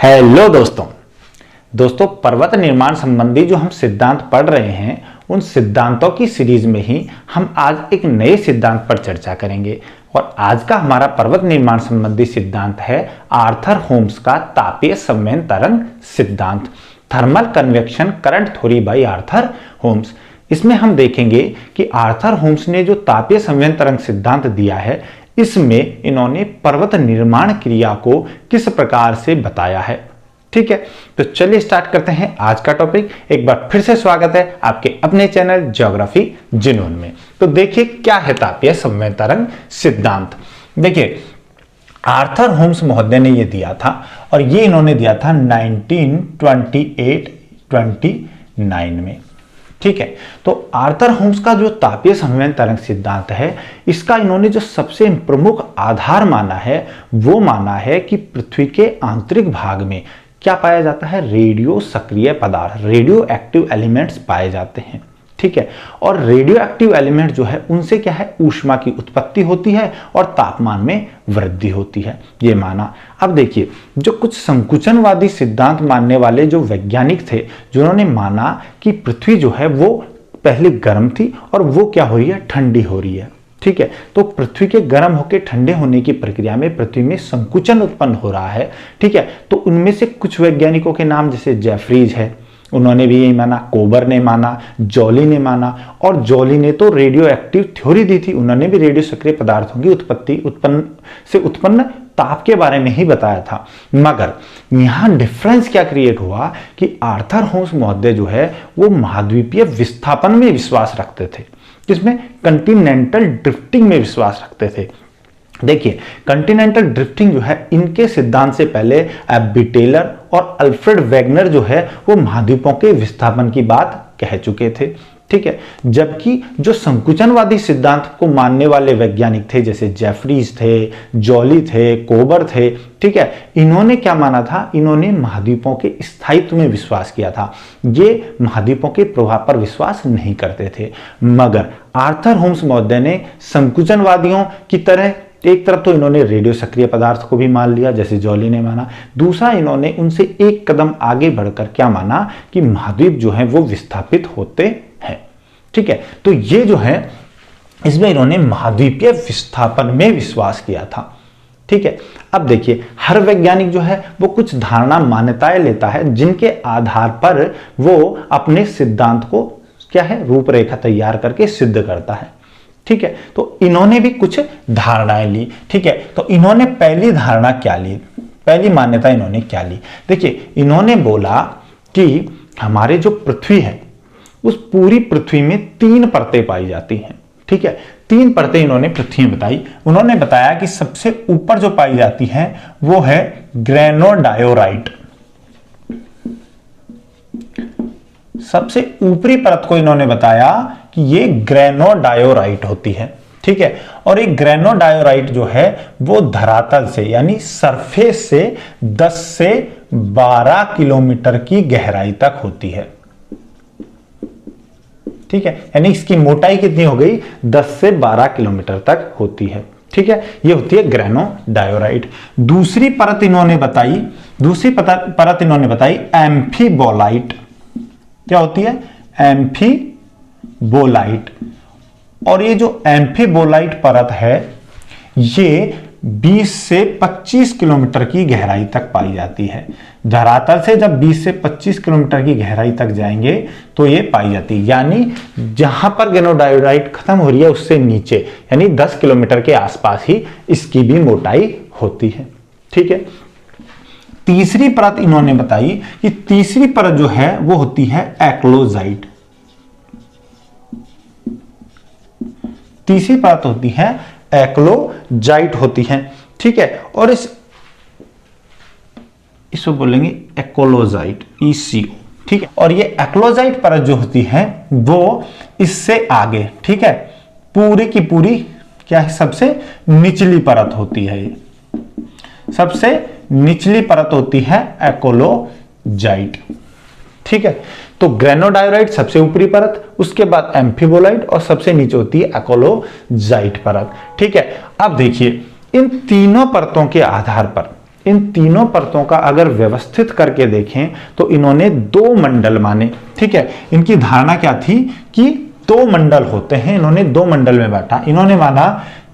Hello दोस्तों पर्वत निर्माण संबंधी जो हम सिद्धांत पढ़ रहे हैं उन सिद्धांतों की सीरीज में ही हम आज एक नए सिद्धांत पर चर्चा करेंगे। और आज का हमारा पर्वत निर्माण संबंधी सिद्धांत है आर्थर होम्स का तापीय संवहन तरंग सिद्धांत, thermal convection current theory by Arthur Holmes. इसमें हम देखेंगे कि आर्थर होम्स ने जो तापीय संवहन तरंग सिद्धांत दिया है इसमें इन्होंने पर्वत निर्माण क्रिया को किस प्रकार से बताया है। ठीक है, तो चलिए स्टार्ट करते हैं आज का टॉपिक। एक बार फिर से स्वागत है आपके अपने चैनल ज्योग्राफी जुनून में। तो देखिए क्या है तापीय संवहन तरंग सिद्धांत। देखिए आर्थर होम्स महोदय ने ये दिया था और ये इन्होंने दिया था 1928-29 में। ठीक है, तो आर्थर होम्स का जो तापीय संवहन तरंग सिद्धांत है इसका इन्होंने जो सबसे प्रमुख आधार माना है वो माना है कि पृथ्वी के आंतरिक भाग में क्या पाया जाता है, रेडियो सक्रिय पदार्थ, रेडियो एक्टिव एलिमेंट्स पाए जाते हैं। ठीक है, और रेडियो एक्टिव एलिमेंट जो है उनसे क्या है, ऊष्मा की उत्पत्ति होती है और तापमान में वृद्धि होती है, ये माना। अब देखिए जो कुछ संकुचनवादी सिद्धांत मानने वाले जो वैज्ञानिक थे जिन्होंने माना कि पृथ्वी जो है वो पहले गर्म थी और वो क्या हो रही है, ठंडी हो रही है। ठीक है, तो पृथ्वी के गर्म होकर ठंडे होने की प्रक्रिया में पृथ्वी में संकुचन उत्पन्न हो रहा है। ठीक है, तो उनमें से कुछ वैज्ञानिकों के नाम जैसे जेफरीज है, उन्होंने भी यही माना, कोबर ने माना, जॉली ने माना। और जॉली ने तो रेडियो एक्टिव थ्योरी दी थी, उन्होंने भी रेडियो सक्रिय पदार्थों की उत्पन्न ताप के बारे में ही बताया था। मगर यहां डिफरेंस क्या क्रिएट हुआ कि आर्थर होम्स महोदय जो है वो महाद्वीपीय विस्थापन में विश्वास रखते थे, जिसमें कंटिनेंटल ड्रिफ्टिंग में विश्वास रखते थे। देखिए कंटिनेंटल ड्रिफ्टिंग जो है इनके सिद्धांत से पहले एब्बी टेलर और अल्फ्रेड वेगनर जो है वो महाद्वीपों के विस्थापन की बात कह चुके थे। ठीक है, जबकि जो संकुचनवादी सिद्धांत को मानने वाले वैज्ञानिक थे जैसे जेफरीज थे, जॉली थे, कोबर थे, ठीक है, इन्होंने क्या माना था, इन्होंने महाद्वीपों के स्थायित्व में विश्वास किया था, ये महाद्वीपों के प्रभाव पर विश्वास नहीं करते थे। मगर आर्थर होम्स महोदय ने संकुचनवादियों की तरह एक तरफ तो इन्होंने रेडियो सक्रिय पदार्थ को भी मान लिया जैसे जॉली ने माना, दूसरा इन्होंने उनसे एक कदम आगे बढ़कर क्या माना कि महाद्वीप जो है वो विस्थापित होते हैं। ठीक है, तो ये जो है इसमें इन्होंने महाद्वीपीय विस्थापन में विश्वास किया था। ठीक है, अब देखिए हर वैज्ञानिक जो है वो कुछ धारणा मान्यताएं लेता है जिनके आधार पर वो अपने सिद्धांत को क्या है, रूपरेखा तैयार करके सिद्ध करता है। ठीक है, तो इन्होंने भी कुछ धारणाएं ली। ठीक है, तो इन्होंने पहली धारणा क्या ली, पहली मान्यता इन्होंने क्या ली, देखिए इन्होंने बोला कि हमारे जो पृथ्वी है उस पूरी पृथ्वी में 3 परतें पाई जाती हैं। ठीक है, 3 परतें इन्होंने पृथ्वी में बताई। उन्होंने बताया कि सबसे ऊपर जो पाई जाती है वो है ग्रेनोडायोराइट, सबसे ऊपरी परत को इन्होंने बताया कि ये ग्रेनोडायोराइट होती है। ठीक है, और एक ग्रेनोडायोराइट जो है वो धरातल से यानी सरफेस से 10 से 12 किलोमीटर की गहराई तक होती है। ठीक है, यानी इसकी मोटाई कितनी हो गई, 10 से 12 किलोमीटर तक होती है। ठीक है, ये होती है ग्रेनोडायोराइट। दूसरी परत इन्होंने बताई एम्फीबोलाइट। क्या होती है, एम्फीबोलाइट। और ये जो एम्फीबोलाइट परत है ये 20 से 25 किलोमीटर की गहराई तक पाई जाती है। धरातल से जब 20 से 25 किलोमीटर की गहराई तक जाएंगे तो ये पाई जाती है, यानी जहां पर ग्रेनोडायोराइट खत्म हो रही है उससे नीचे यानी 10 किलोमीटर के आसपास ही इसकी भी मोटाई होती है। ठीक है, तीसरी परत इन्होंने बताई कि तीसरी परत जो है वो होती है एक्लोजाइट। तीसरी परत होती है एक्लोजाइट होती है। ठीक है, और इसको बोलेंगे एक्लोजाइट, ECO। ठीक है, और ये एक्लोजाइट परत जो होती है वो इससे आगे, ठीक है, पूरी की पूरी क्या है, सबसे निचली परत होती है। ये सबसे निचली परत होती है एक्लोजाइट। ठीक है, तो ग्रेनोडायोराइट सबसे ऊपरी परत, उसके बाद एम्फीबोलाइट और सबसे नीचे होती है एक्लोजाइट परत। ठीक है, अब देखिए इन तीनों परतों के आधार पर इन तीनों परतों का अगर व्यवस्थित करके देखें तो इन्होंने दो मंडल माने। ठीक है, इनकी धारणा क्या थी कि दो मंडल होते हैं, इन्होंने दो मंडल में बांटा। इन्होंने माना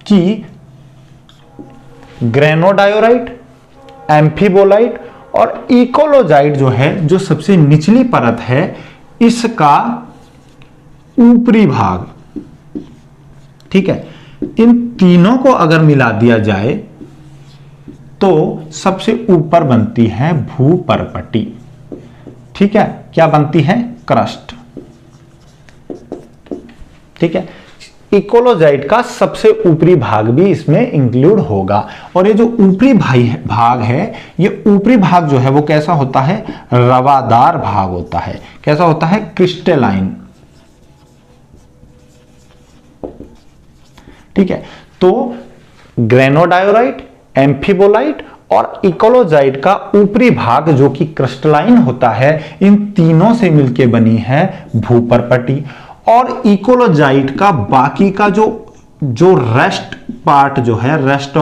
कि ग्रेनोडायोराइट, एम्फीबोलाइट और इकोलोजाइट जो है, जो सबसे निचली परत है, इसका ऊपरी भाग, ठीक है, इन तीनों को अगर मिला दिया जाए तो सबसे ऊपर बनती है भूपर्पटी। ठीक है, क्या बनती है? क्रस्ट। ठीक है, इकोलोजाइट का सबसे ऊपरी भाग भी इसमें इंक्लूड होगा। और ये जो ऊपरी भाग है, ये ऊपरी भाग जो है वो कैसा होता है? रवादार भाग होता है। कैसा होता है? क्रिस्टलाइन। ठीक है, तो ग्रेनोडायोराइट, एम्फीबोलाइट और इकोलोजाइट का ऊपरी भाग जो कि क्रिस्टलाइन होता है, इन तीनों से मिलकर बनी है भूपर्पटी। और इकोलोजाइट का बाकी का जो रेस्ट पार्ट जो है, रेस्ट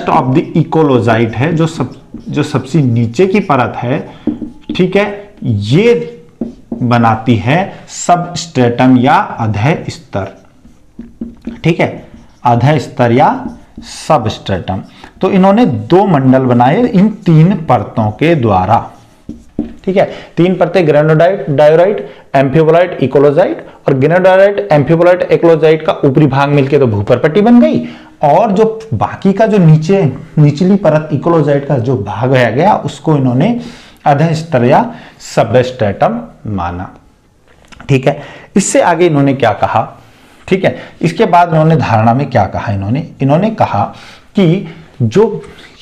ऑफ द इकोलोजाइट है, जो सबसे नीचे की परत है, ठीक है, ये बनाती है सबस्ट्रेटम या अधः स्तर। ठीक है, अधः स्तर या सबस्ट्रेटम। तो इन्होंने दो मंडल बनाए इन तीन परतों के द्वारा। ठीक है, तीन परतें, ग्रेनोडायोराइट, एम्फीबोलाइट, इकोलोजाइट। और ग्रेनोडायोराइट, एम्फीबोलाइट, इकोलोजाइट का ऊपरी भाग मिलके तो भूपर्पटी बन गई। और जो बाकी का जो निचली परत इकोलोजाइट का जो भाग रह गया, उसको इन्होंने अधः स्तर या सबस्ट्रेटम माना। ठीक है, इससे आगे इन्होंने क्या कहा? ठीक है, इसके बाद इन्होंने धारणा में क्या कहा? इन्होंने कहा कि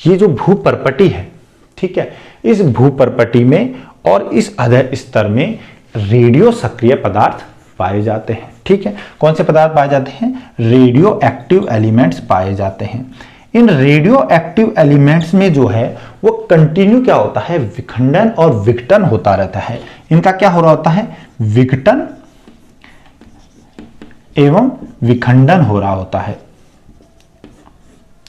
ये जो भूपर्पटी है, ठीक है, इस भूपर्पटी में और इस अधः स्तर में रेडियो सक्रिय पदार्थ पाए जाते हैं। ठीक है, कौन से पदार्थ पाए जाते हैं? रेडियो एक्टिव एलिमेंट्स पाए जाते हैं। इन रेडियो एक्टिव एलिमेंट्स में जो है वो कंटिन्यू क्या होता है? विखंडन और विघटन होता रहता है। इनका क्या हो रहा होता है? विघटन एवं विखंडन हो रहा होता है।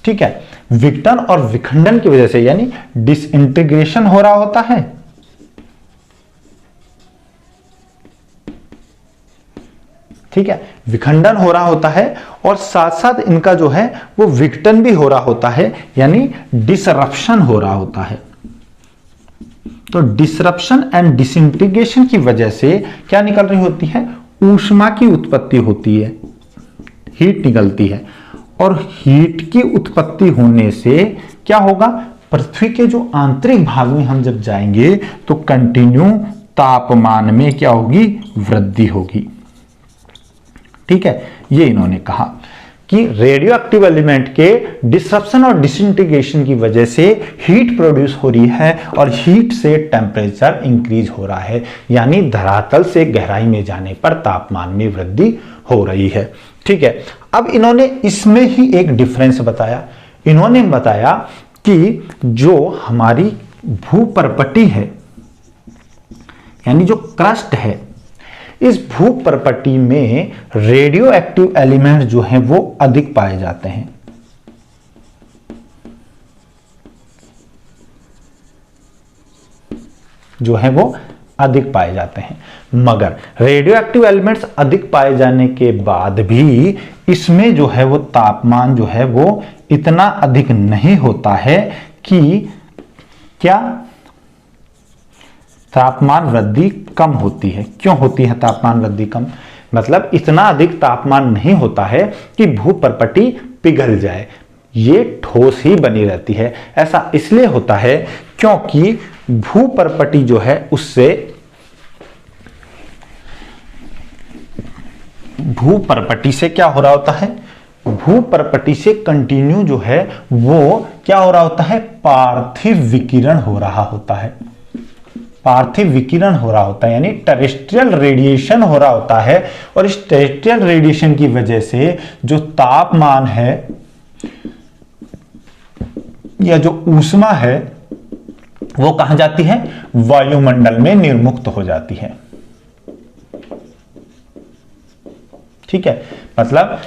ठीक है, विघटन और विखंडन की वजह से, यानी डिसइंटीग्रेशन हो रहा होता है। ठीक है, विखंडन हो रहा होता है और साथ साथ इनका जो है वो विघटन भी हो रहा होता है, यानी डिसरप्शन हो रहा होता है। तो डिसरप्शन एंड डिसइंटीग्रेशन की वजह से क्या निकल रही होती है? ऊष्मा की उत्पत्ति होती है, हीट निकलती है। और हीट की उत्पत्ति होने से क्या होगा? पृथ्वी के जो आंतरिक भाग में हम जब जाएंगे तो कंटिन्यू तापमान में क्या होगी? वृद्धि होगी। ठीक है, ये इन्होंने कहा कि रेडियो एक्टिव एलिमेंट के डिसरप्शन और डिसइंटीग्रेशन की वजह से हीट प्रोड्यूस हो रही है और हीट से टेम्परेचर इंक्रीज हो रहा है, यानी धरातल से गहराई में जाने पर तापमान में वृद्धि हो रही है। ठीक है, अब इन्होंने इसमें ही एक डिफरेंस बताया। इन्होंने बताया कि जो हमारी भूपर्पटी है, यानी जो क्रस्ट है, इस भूपर्पटी में रेडियो एक्टिव एलिमेंट्स जो हैं वो अधिक पाए जाते हैं। जो है वो अधिक पाए जाते हैं। मगर रेडियो एक्टिव एलिमेंट्स अधिक पाए जाने के बाद भी इसमें जो है वो तापमान जो है वो इतना अधिक नहीं होता है कि क्या तापमान वृद्धि कम होती है। क्यों होती है तापमान वृद्धि कम? मतलब इतना अधिक तापमान नहीं होता है कि भूपर्पटी पिघल जाए, ये ठोस ही बनी रहती है। ऐसा इसलिए होता है क्योंकि भूपर्पटी जो है उससे भूपर्पटी से क्या हो रहा होता है? भूपर्पटी से कंटिन्यू जो है वो क्या हो रहा होता है? पार्थिव विकिरण हो रहा होता है। पार्थिव विकिरण हो रहा होता है, यानी टेरेस्ट्रियल रेडिएशन हो रहा होता है। और इस टेरेस्ट्रियल रेडिएशन की वजह से जो तापमान है या जो ऊष्मा है वो कहां जाती है? वायुमंडल में निर्मुक्त हो जाती है। ठीक है, मतलब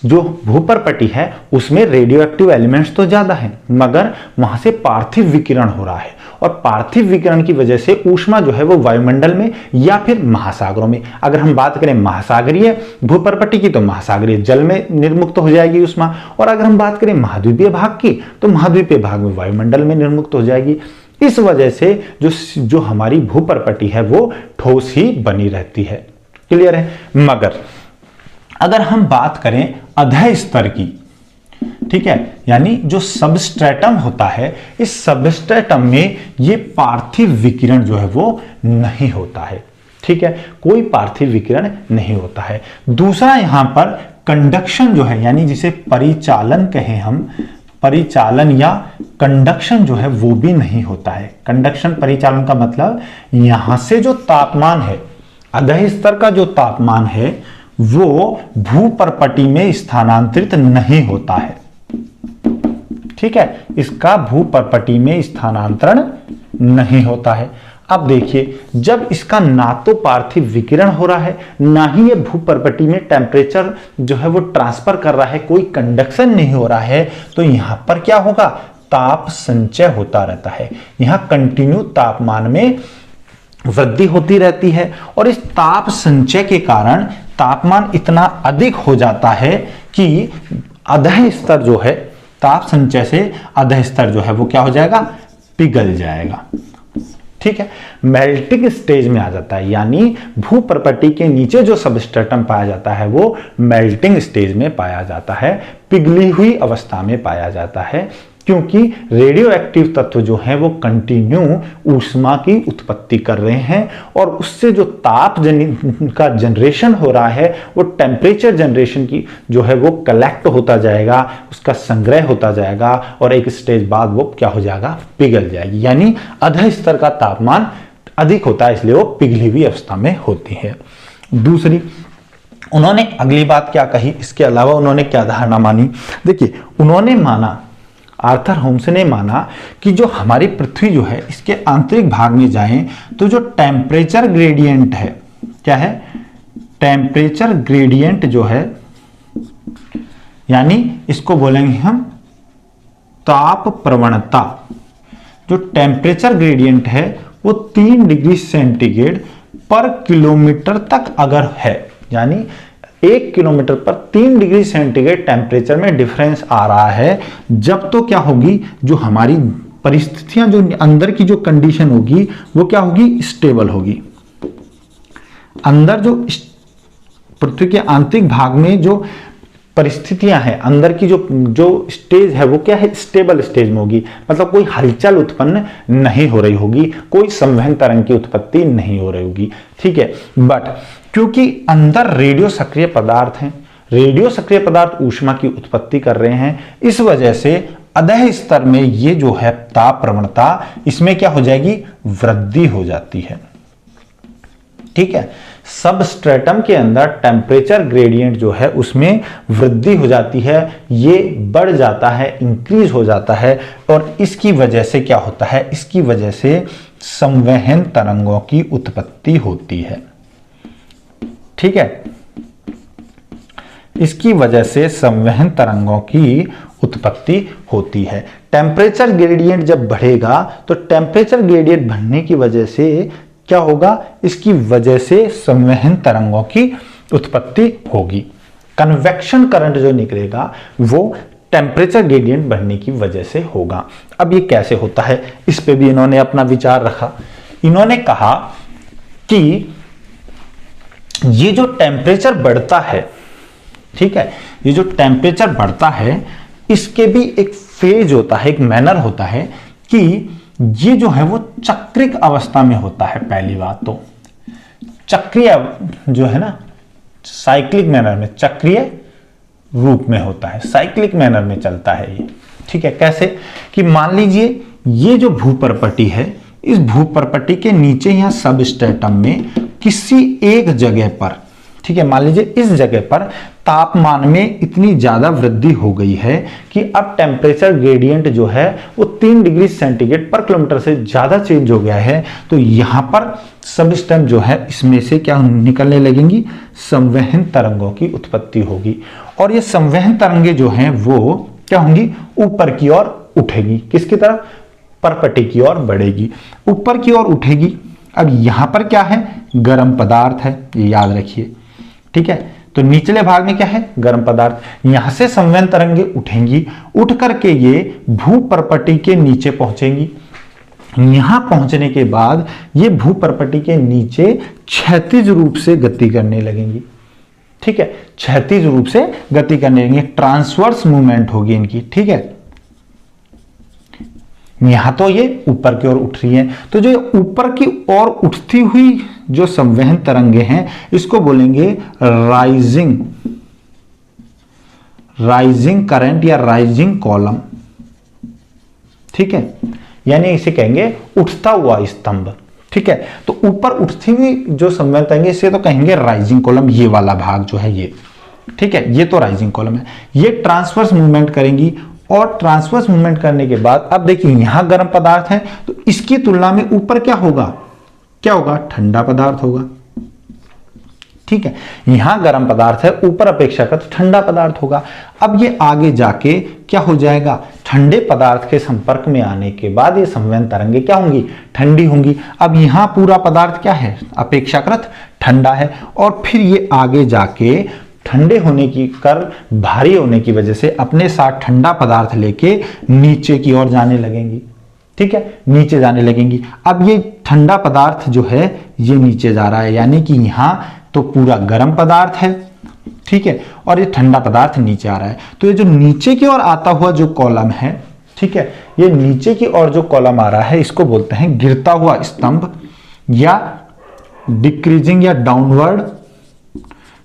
जो भूपर्पटी है उसमें रेडियो एक्टिव एलिमेंट्स तो ज्यादा है, मगर वहां से पार्थिव विकिरण हो रहा है, और पार्थिव विकिरण की वजह से ऊष्मा जो है वो वायुमंडल में या फिर महासागरों में, अगर हम बात करें महासागरीय भूपर्पटी की तो महासागरीय जल में निर्मुक्त हो जाएगी ऊष्मा, और अगर हम बात करें महाद्वीपीय भाग की तो महाद्वीपीय भाग में वायुमंडल में निर्मुक्त हो जाएगी। इस वजह से जो हमारी भूपर्पटी है वो ठोस ही बनी रहती है। क्लियर है। मगर अगर हम बात करें अधः स्तर की, ठीक है, यानी जो सबस्ट्रेटम होता है, इस सबस्ट्रेटम में ये पार्थिव विकिरण जो है वो नहीं होता है। ठीक है, कोई पार्थिव विकिरण नहीं होता है। दूसरा यहां पर कंडक्शन जो है, यानी जिसे परिचालन कहें हम, परिचालन या कंडक्शन जो है वो भी नहीं होता है। कंडक्शन परिचालन का मतलब यहां से जो तापमान है, अधः स्तर का जो तापमान है वो भूपर्पटी में स्थानांतरित नहीं होता है। ठीक है, इसका भूपर्पटी में स्थानांतरण नहीं होता है। अब देखिए, जब इसका ना तो पार्थिव विकिरण हो रहा है, ना ही ये भूपर्पटी में टेम्परेचर जो है वो ट्रांसफर कर रहा है, कोई कंडक्शन नहीं हो रहा है, तो यहां पर क्या होगा, ताप संचय होता रहता है। यहां कंटिन्यू तापमान में वृद्धि होती रहती है, और इस ताप संचय के कारण तापमान इतना अधिक हो जाता है कि अधः स्तर जो है, ताप संचय से अधः स्तर जो है वो क्या हो जाएगा, पिघल जाएगा। ठीक है, मेल्टिंग स्टेज में आ जाता है, यानी भूपर्पटी के नीचे जो सबस्ट्रेटम पाया जाता है वो मेल्टिंग स्टेज में पाया जाता है, पिघली हुई अवस्था में पाया जाता है, क्योंकि रेडियो एक्टिव तत्व जो है वो कंटिन्यू ऊष्मा की उत्पत्ति कर रहे हैं, और उससे जो ताप का जनरेशन हो रहा है वो टेम्परेचर जनरेशन की जो है वो कलेक्ट होता जाएगा, उसका संग्रह होता जाएगा, और एक स्टेज बाद वो क्या हो जाएगा, पिघल जाएगी। यानी अधः स्तर का तापमान अधिक होता है, इसलिए वो पिघली हुई अवस्था में होती है। दूसरी, उन्होंने अगली बात क्या कही, इसके अलावा उन्होंने क्या धारणा मानी, देखिए उन्होंने माना, आर्थर होम्स ने माना कि जो हमारी पृथ्वी जो है इसके आंतरिक भाग में जाएं तो जो टेम्परेचर ग्रेडियंट है, क्या है, टेम्परेचर ग्रेडियंट जो है, यानी इसको बोलेंगे हम ताप प्रवणता। जो टेम्परेचर ग्रेडियंट है वो 3 डिग्री सेंटीग्रेड पर किलोमीटर तक अगर है, यानी 1 किलोमीटर पर 3 डिग्री सेंटीग्रेड टेम्परेचर में डिफरेंस आ रहा है, जब तो क्या होगी, जो हमारी परिस्थितियां, जो अंदर की जो कंडीशन होगी वो क्या होगी, स्टेबल होगी। अंदर जो पृथ्वी के आंतरिक भाग में जो परिस्थितियां हैं, अंदर की जो स्टेज है वो क्या है, स्टेबल स्टेज में होगी, मतलब कोई हलचल उत्पन्न नहीं हो रही होगी, कोई संवहन तरंग की उत्पत्ति नहीं हो रही होगी। ठीक है, बट क्योंकि अंदर रेडियो सक्रिय पदार्थ हैं, रेडियो सक्रिय पदार्थ ऊष्मा की उत्पत्ति कर रहे हैं, इस वजह से अधः स्तर में ये जो है ताप प्रवणता, इसमें क्या हो जाएगी, वृद्धि हो जाती है। ठीक है, सबस्ट्रेटम के अंदर टेम्परेचर ग्रेडियंट जो है उसमें वृद्धि हो जाती है, ये बढ़ जाता है, इंक्रीज हो जाता है, और इसकी वजह से क्या होता है, इसकी वजह से संवहन तरंगों की उत्पत्ति होती है। ठीक है, इसकी वजह से संवहन तरंगों की उत्पत्ति होती है। टेम्परेचर ग्रेडियंट जब बढ़ेगा तो टेम्परेचर ग्रेडियंट बढ़ने की वजह से क्या होगा, इसकी वजह से संवहन तरंगों की उत्पत्ति होगी। कन्वेक्शन करंट जो निकलेगा वो टेम्परेचर ग्रेडियंट बढ़ने की वजह से होगा। अब ये कैसे होता है, इस पे भी इन्होंने अपना विचार रखा। इन्होंने कहा कि ये जो टेम्परेचर बढ़ता है, ठीक है, ये जो टेम्परेचर बढ़ता है इसके भी एक फेज होता है, एक मैनर होता है कि ये जो है वो चक्रिक अवस्था में होता है। पहली बात तो चक्रीय जो है ना, साइक्लिक मैनर में, चक्रीय रूप में होता है, साइक्लिक मैनर में चलता है ये। ठीक है, कैसे कि मान लीजिए ये जो भूपर्पटी है, इस भूपर्पटी के नीचे या सबस्ट्रेटम में किसी एक जगह पर ठीक है, मान लीजिए इस जगह पर तापमान में इतनी ज्यादा वृद्धि हो गई है कि अब टेम्परेचर ग्रेडियंट जो है वो 3 डिग्री सेंटीग्रेड पर किलोमीटर से ज्यादा चेंज हो गया है, तो यहां पर सब स्टेम जो है इसमें से क्या निकलने लगेंगी, संवहन तरंगों की उत्पत्ति होगी। और ये संवहन तरंगे जो हैं वो क्या होंगी, ऊपर की ओर उठेगी। किसकी तरफ, परपटी की ओर बढ़ेगी, ऊपर की ओर उठेगी। अब यहां पर क्या है, गर्म पदार्थ है, ये याद रखिए, ठीक है। तो निचले भाग में क्या है, गर्म पदार्थ। यहां से संवहन तरंगे उठेंगी, उठ करके ये भूपर्पटी के नीचे पहुंचेंगी। यहां पहुंचने के बाद ये भूपर्पटी के नीचे क्षैतिज रूप से गति करने लगेंगी, ठीक है, क्षैतिज रूप से गति करने लगेंगी, ट्रांसवर्स मूवमेंट होगी इनकी, ठीक है। यहां तो ये ऊपर की ओर उठ रही है, तो जो ऊपर की ओर उठती हुई जो संवहन तरंगे हैं इसको बोलेंगे राइजिंग करंट या राइजिंग कॉलम, ठीक है, यानी इसे कहेंगे उठता हुआ स्तंभ, ठीक है। तो ऊपर उठती हुई जो संवहन तरंगे इसे तो कहेंगे राइजिंग कॉलम, ये वाला भाग जो है ये, ठीक है, ये तो राइजिंग कॉलम है। ये ट्रांसवर्स मूवमेंट करेंगी और ट्रांसवर्स मूवमेंट करने के बाद अब देखिए यहां गर्म पदार्थ है, तो इसकी तुलना में ऊपर क्या होगा, क्या होगा, ठंडा पदार्थ होगा, ठीक है। यहां गर्म पदार्थ है, ऊपर अपेक्षाकृत ठंडा पदार्थ होगा। अब ये आगे जाके क्या हो जाएगा, ठंडे पदार्थ के संपर्क में आने के बाद ये संवहन तरंगे क्या होंगी, ठंडी होंगी। अब यहां पूरा पदार्थ क्या है, अपेक्षाकृत ठंडा है, और फिर ये आगे जाके ठंडे होने की कर भारी होने की वजह से अपने साथ ठंडा पदार्थ लेके नीचे की ओर जाने लगेंगी, ठीक है, नीचे जाने लगेंगी। अब ये ठंडा पदार्थ जो है ये नीचे जा रहा है, यानी कि यहां तो पूरा गर्म पदार्थ है, ठीक है, और ये ठंडा पदार्थ नीचे आ रहा है। तो ये जो नीचे की ओर आता हुआ जो कॉलम है, ठीक है, ये नीचे की ओर जो कॉलम आ रहा है इसको बोलते हैं गिरता हुआ स्तंभ या डिक्रीजिंग या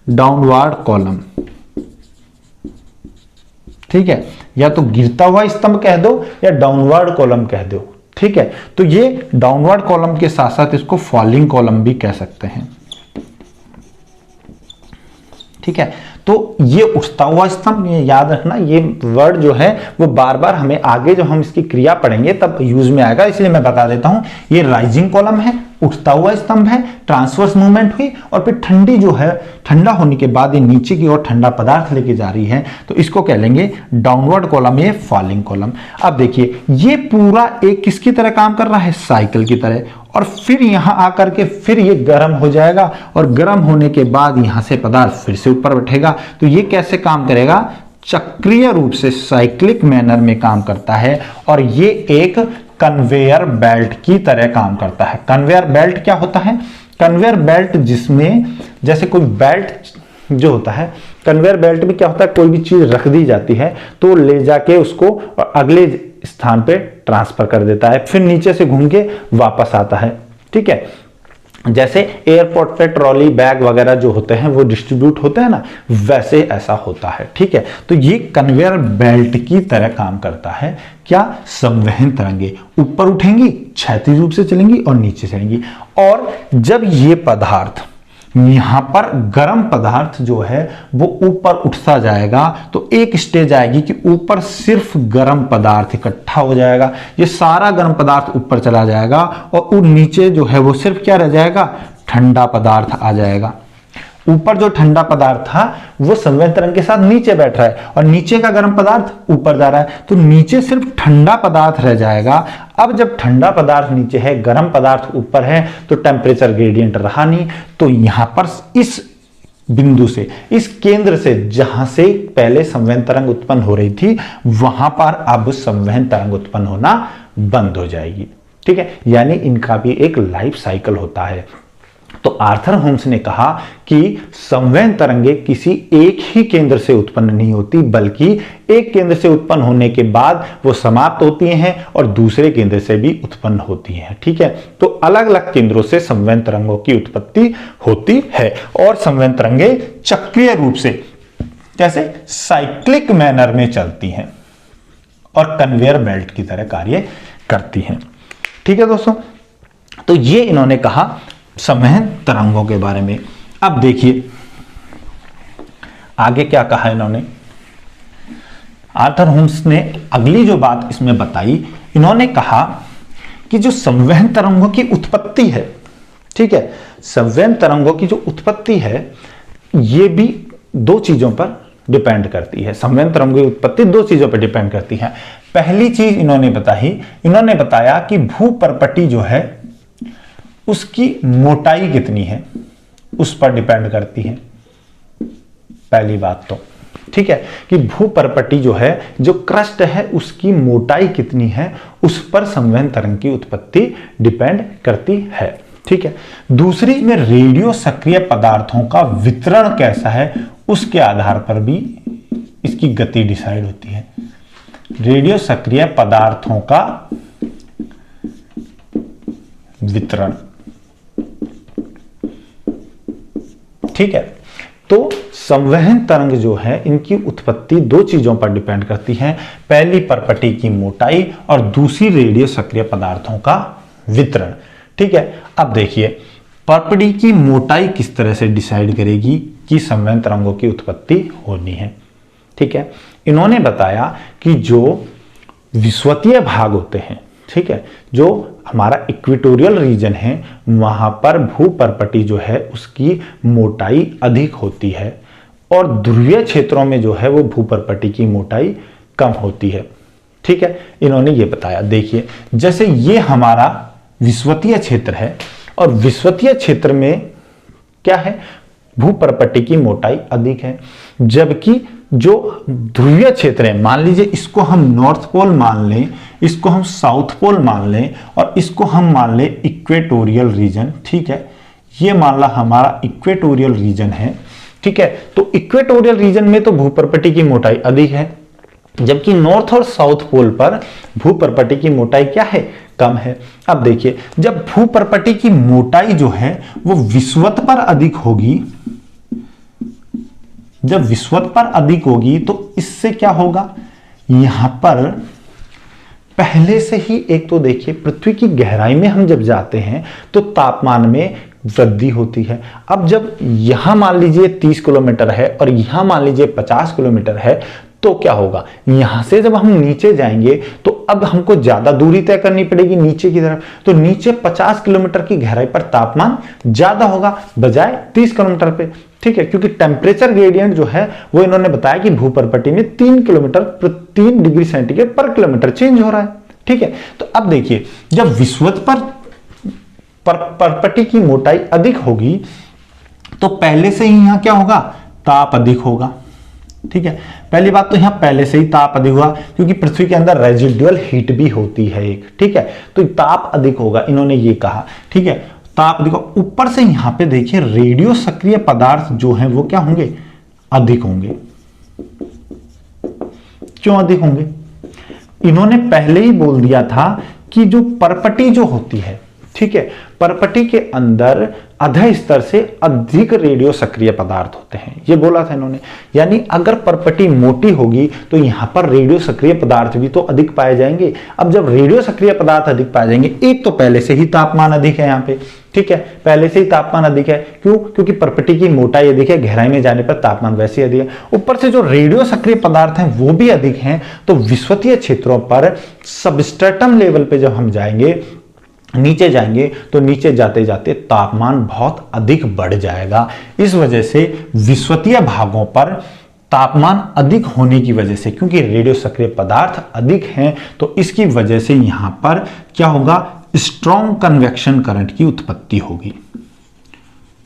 डाउनवर्ड कॉलम, ठीक है, या तो गिरता हुआ स्तंभ कह दो या डाउनवर्ड कॉलम कह दो, ठीक है। तो ये डाउनवर्ड कॉलम के साथ साथ इसको फॉलिंग कॉलम भी कह सकते हैं, ठीक है। तो ये उठता हुआ स्तंभ, ये याद रखना, ये वर्ड जो है वो बार बार हमें आगे जो हम इसकी क्रिया पढ़ेंगे तब यूज में आएगा, इसलिए मैं बता देता हूं। ये राइजिंग कॉलम है, उठता हुआ स्तंभ है, ट्रांसवर्स मूवमेंट हुई और फिर ठंडी जो है, ठंडा होने के बाद ये नीचे की ओर ठंडा पदार्थ लेके जा रही है, तो इसको कह लेंगे डाउनवर्ड कॉलम, ये फॉलिंग कॉलम। अब देखिए ये पूरा एक किसकी तरह काम कर रहा है, साइकिल की तरह, और फिर यहां आकर के फिर ये गर्म हो जाएगा और गर्म होने के बाद यहां से पदार्थ फिर से ऊपर बैठेगा। तो ये कैसे काम करेगा, चक्रीय रूप से साइक्लिक मैनर में काम करता है, और ये एक कन्वेयर बेल्ट की तरह काम करता है। कन्वेयर बेल्ट क्या होता है, कन्वेयर बेल्ट जिसमें जैसे कोई बेल्ट जो होता है, कन्वेयर बेल्ट में क्या होता है, कोई भी चीज रख दी जाती है तो ले जाके उसको अगले स्थान पे ट्रांसफर कर देता है, फिर नीचे से घूम के वापस आता है, ठीक है। जैसे एयरपोर्ट पे ट्रॉली बैग वगैरह जो होते हैं वो डिस्ट्रीब्यूट होते हैं ना, वैसे ऐसा होता है, ठीक है। तो ये कन्वेयर बेल्ट की तरह काम करता है। क्या, संवहन तरंगे ऊपर उठेंगी, क्षैतिज रूप से चलेंगी और नीचे चलेंगी, और जब ये पदार्थ यहां पर गर्म पदार्थ जो है वो ऊपर उठता जाएगा तो एक स्टेज आएगी कि ऊपर सिर्फ गर्म पदार्थ इकट्ठा हो जाएगा, ये सारा गर्म पदार्थ ऊपर चला जाएगा और नीचे जो है वो सिर्फ क्या रह जाएगा, ठंडा पदार्थ आ जाएगा। ऊपर जो ठंडा पदार्थ था वो संवहन तरंग के साथ नीचे बैठ रहा है और नीचे का गर्म पदार्थ ऊपर जा रहा है, तो नीचे सिर्फ ठंडा पदार्थ रह जाएगा। अब जब ठंडा पदार्थ नीचे है, गर्म पदार्थ ऊपर है, तो टेम्परेचर ग्रेडियंट रहा नहीं, तो यहां पर इस बिंदु से, इस केंद्र से जहां से पहले संवहन तरंग उत्पन्न हो रही थी, वहां पर अब संवहन तरंग उत्पन्न होना बंद हो जाएगी, ठीक है। यानी इनका भी एक लाइफ साइकिल होता है। तो आर्थर होम्स ने कहा कि संवहन तरंगे किसी एक ही केंद्र से उत्पन्न नहीं होती, बल्कि एक केंद्र से उत्पन्न होने के बाद वो समाप्त होती हैं और दूसरे केंद्र से भी उत्पन्न होती हैं, ठीक है। तो अलग अलग केंद्रों से संवहन तरंगों की उत्पत्ति होती है और संवहन तरंगे चक्रीय रूप से, कैसे, साइक्लिक मैनर में चलती हैं और कन्वेयर बेल्ट की तरह कार्य करती हैं, ठीक है दोस्तों। तो ये इन्होंने कहा संवहन तरंगों के बारे में। अब देखिए आगे क्या कहा इन्होंने, आर्थर होम्स ने अगली जो बात इसमें बताई, इन्होंने कहा कि जो संवहन तरंगों की उत्पत्ति है, ठीक है, संवहन तरंगों की जो उत्पत्ति है ये भी दो चीजों पर डिपेंड करती है। संवहन तरंगों की उत्पत्ति दो चीजों पर डिपेंड करती है। पहली चीज इन्होंने बताया कि भूपर्पटी जो है उसकी मोटाई कितनी है, उस पर डिपेंड करती है। पहली बात तो ठीक है कि भूपर्पटी जो है, जो क्रस्ट है उसकी मोटाई कितनी है, उस पर संवहन तरंग की उत्पत्ति डिपेंड करती है। ठीक है, दूसरी में रेडियो सक्रिय पदार्थों का वितरण कैसा है, उसके आधार पर भी इसकी गति डिसाइड होती है। रेडियो सक्रिय पदार्थों का वितरण, ठीक है, तो संवहन तरंग जो है इनकी उत्पत्ति दो चीजों पर डिपेंड करती है। पहली पर्पटी की मोटाई और दूसरी रेडियो सक्रिय पदार्थों का वितरण। ठीक है, अब देखिए पर्पटी की मोटाई किस तरह से डिसाइड करेगी कि संवहन तरंगों की उत्पत्ति होनी है। ठीक है, इन्होंने बताया कि जो विषुवतीय भाग होते हैं, ठीक है, जो हमारा इक्वेटोरियल रीजन है वहां पर भूपर्पटी जो है उसकी मोटाई अधिक होती है और ध्रुवीय क्षेत्रों में जो है वो भूपर्पटी की मोटाई कम होती है। ठीक है, इन्होंने ये बताया। देखिए जैसे ये हमारा विषुवतीय क्षेत्र है और विषुवतीय क्षेत्र में क्या है, भूपर्पटी की मोटाई अधिक है, जबकि जो ध्रुवीय क्षेत्र है, मान लीजिए इसको हम नॉर्थ पोल मान लें, इसको हम साउथ पोल मान लें और इसको हम मान लें इक्वेटोरियल रीजन। ठीक है, ये मान ला हमारा इक्वेटोरियल रीजन है। ठीक है, तो इक्वेटोरियल रीजन में तो भूपर्पटी की मोटाई अधिक है, जबकि नॉर्थ और साउथ पोल पर भूपर्पटी की मोटाई क्या है, कम है। अब देखिए जब भूपर्पटी की मोटाई जो है वो विषुवत पर अधिक होगी, जब विषुवत पर अधिक होगी तो इससे क्या होगा, यहां पर पहले से ही एक तो देखिए पृथ्वी की गहराई में हम जब जाते हैं तो तापमान में वृद्धि होती है। अब जब यहां मान लीजिए 30 किलोमीटर है और यहां मान लीजिए 50 किलोमीटर है तो क्या होगा, यहां से जब हम नीचे जाएंगे तो अब हमको ज्यादा दूरी तय करनी पड़ेगी नीचे की तरफ, तो नीचे 50 किलोमीटर की गहराई पर तापमान ज्यादा होगा बजाय 30 किलोमीटर पे। ठीक है, क्योंकि टेम्परेचर ग्रेडियंट जो है वो इन्होंने बताया कि भूपर्पटी में 3 डिग्री सेंटीग्रेड पर किलोमीटर चेंज हो रहा है। ठीक है, तो अब देखिए जब विषुवत पर पर्पटी की मोटाई अधिक होगी तो पहले से ही यहां क्या होगा, ताप अधिक होगा। ठीक है, पहली बात तो यहां पहले से ही ताप अधिक हुआ क्योंकि पृथ्वी के अंदर रेजिडुअल हीट भी होती है एक। ठीक है, तो ताप अधिक होगा, इन्होंने ये कहा। ठीक है, ताप अधिक, ऊपर से यहां पे देखिए रेडियो सक्रिय पदार्थ जो हैं वो क्या होंगे, अधिक होंगे। क्यों अधिक होंगे, इन्होंने पहले ही बोल दिया था कि जो पर्पटी जो होती है, ठीक है, पर्पटी के अंदर अधः स्तर से अधिक रेडियो सक्रिय पदार्थ होते हैं, ये बोला था इन्होंने। यानी अगर पर्पटी मोटी होगी तो यहां पर रेडियो सक्रिय पदार्थ भी तो अधिक पाए जाएंगे। अब जब रेडियो सक्रिय पदार्थ अधिक पाए जाएंगे, एक तो पहले से ही तापमान अधिक है यहाँ पे, ठीक है, पहले से ही तापमान अधिक है। क्यों, क्योंकि पर्पटी की मोटाई अधिक है, गहराई में जाने पर तापमान वैसे ही अधिक है, ऊपर से जो रेडियो सक्रिय पदार्थ हैं वो भी अधिक हैं। तो विषुवतीय क्षेत्रों पर सबस्ट्रेटम लेवल पे जब हम जाएंगे, नीचे जाएंगे तो नीचे जाते जाते तापमान बहुत अधिक बढ़ जाएगा। इस वजह से विषुवतीय भागों पर तापमान अधिक होने की वजह से, क्योंकि रेडियो सक्रिय पदार्थ अधिक हैं, तो इसकी वजह से यहां पर क्या होगा, स्ट्रॉन्ग कन्वेक्शन करंट की उत्पत्ति होगी।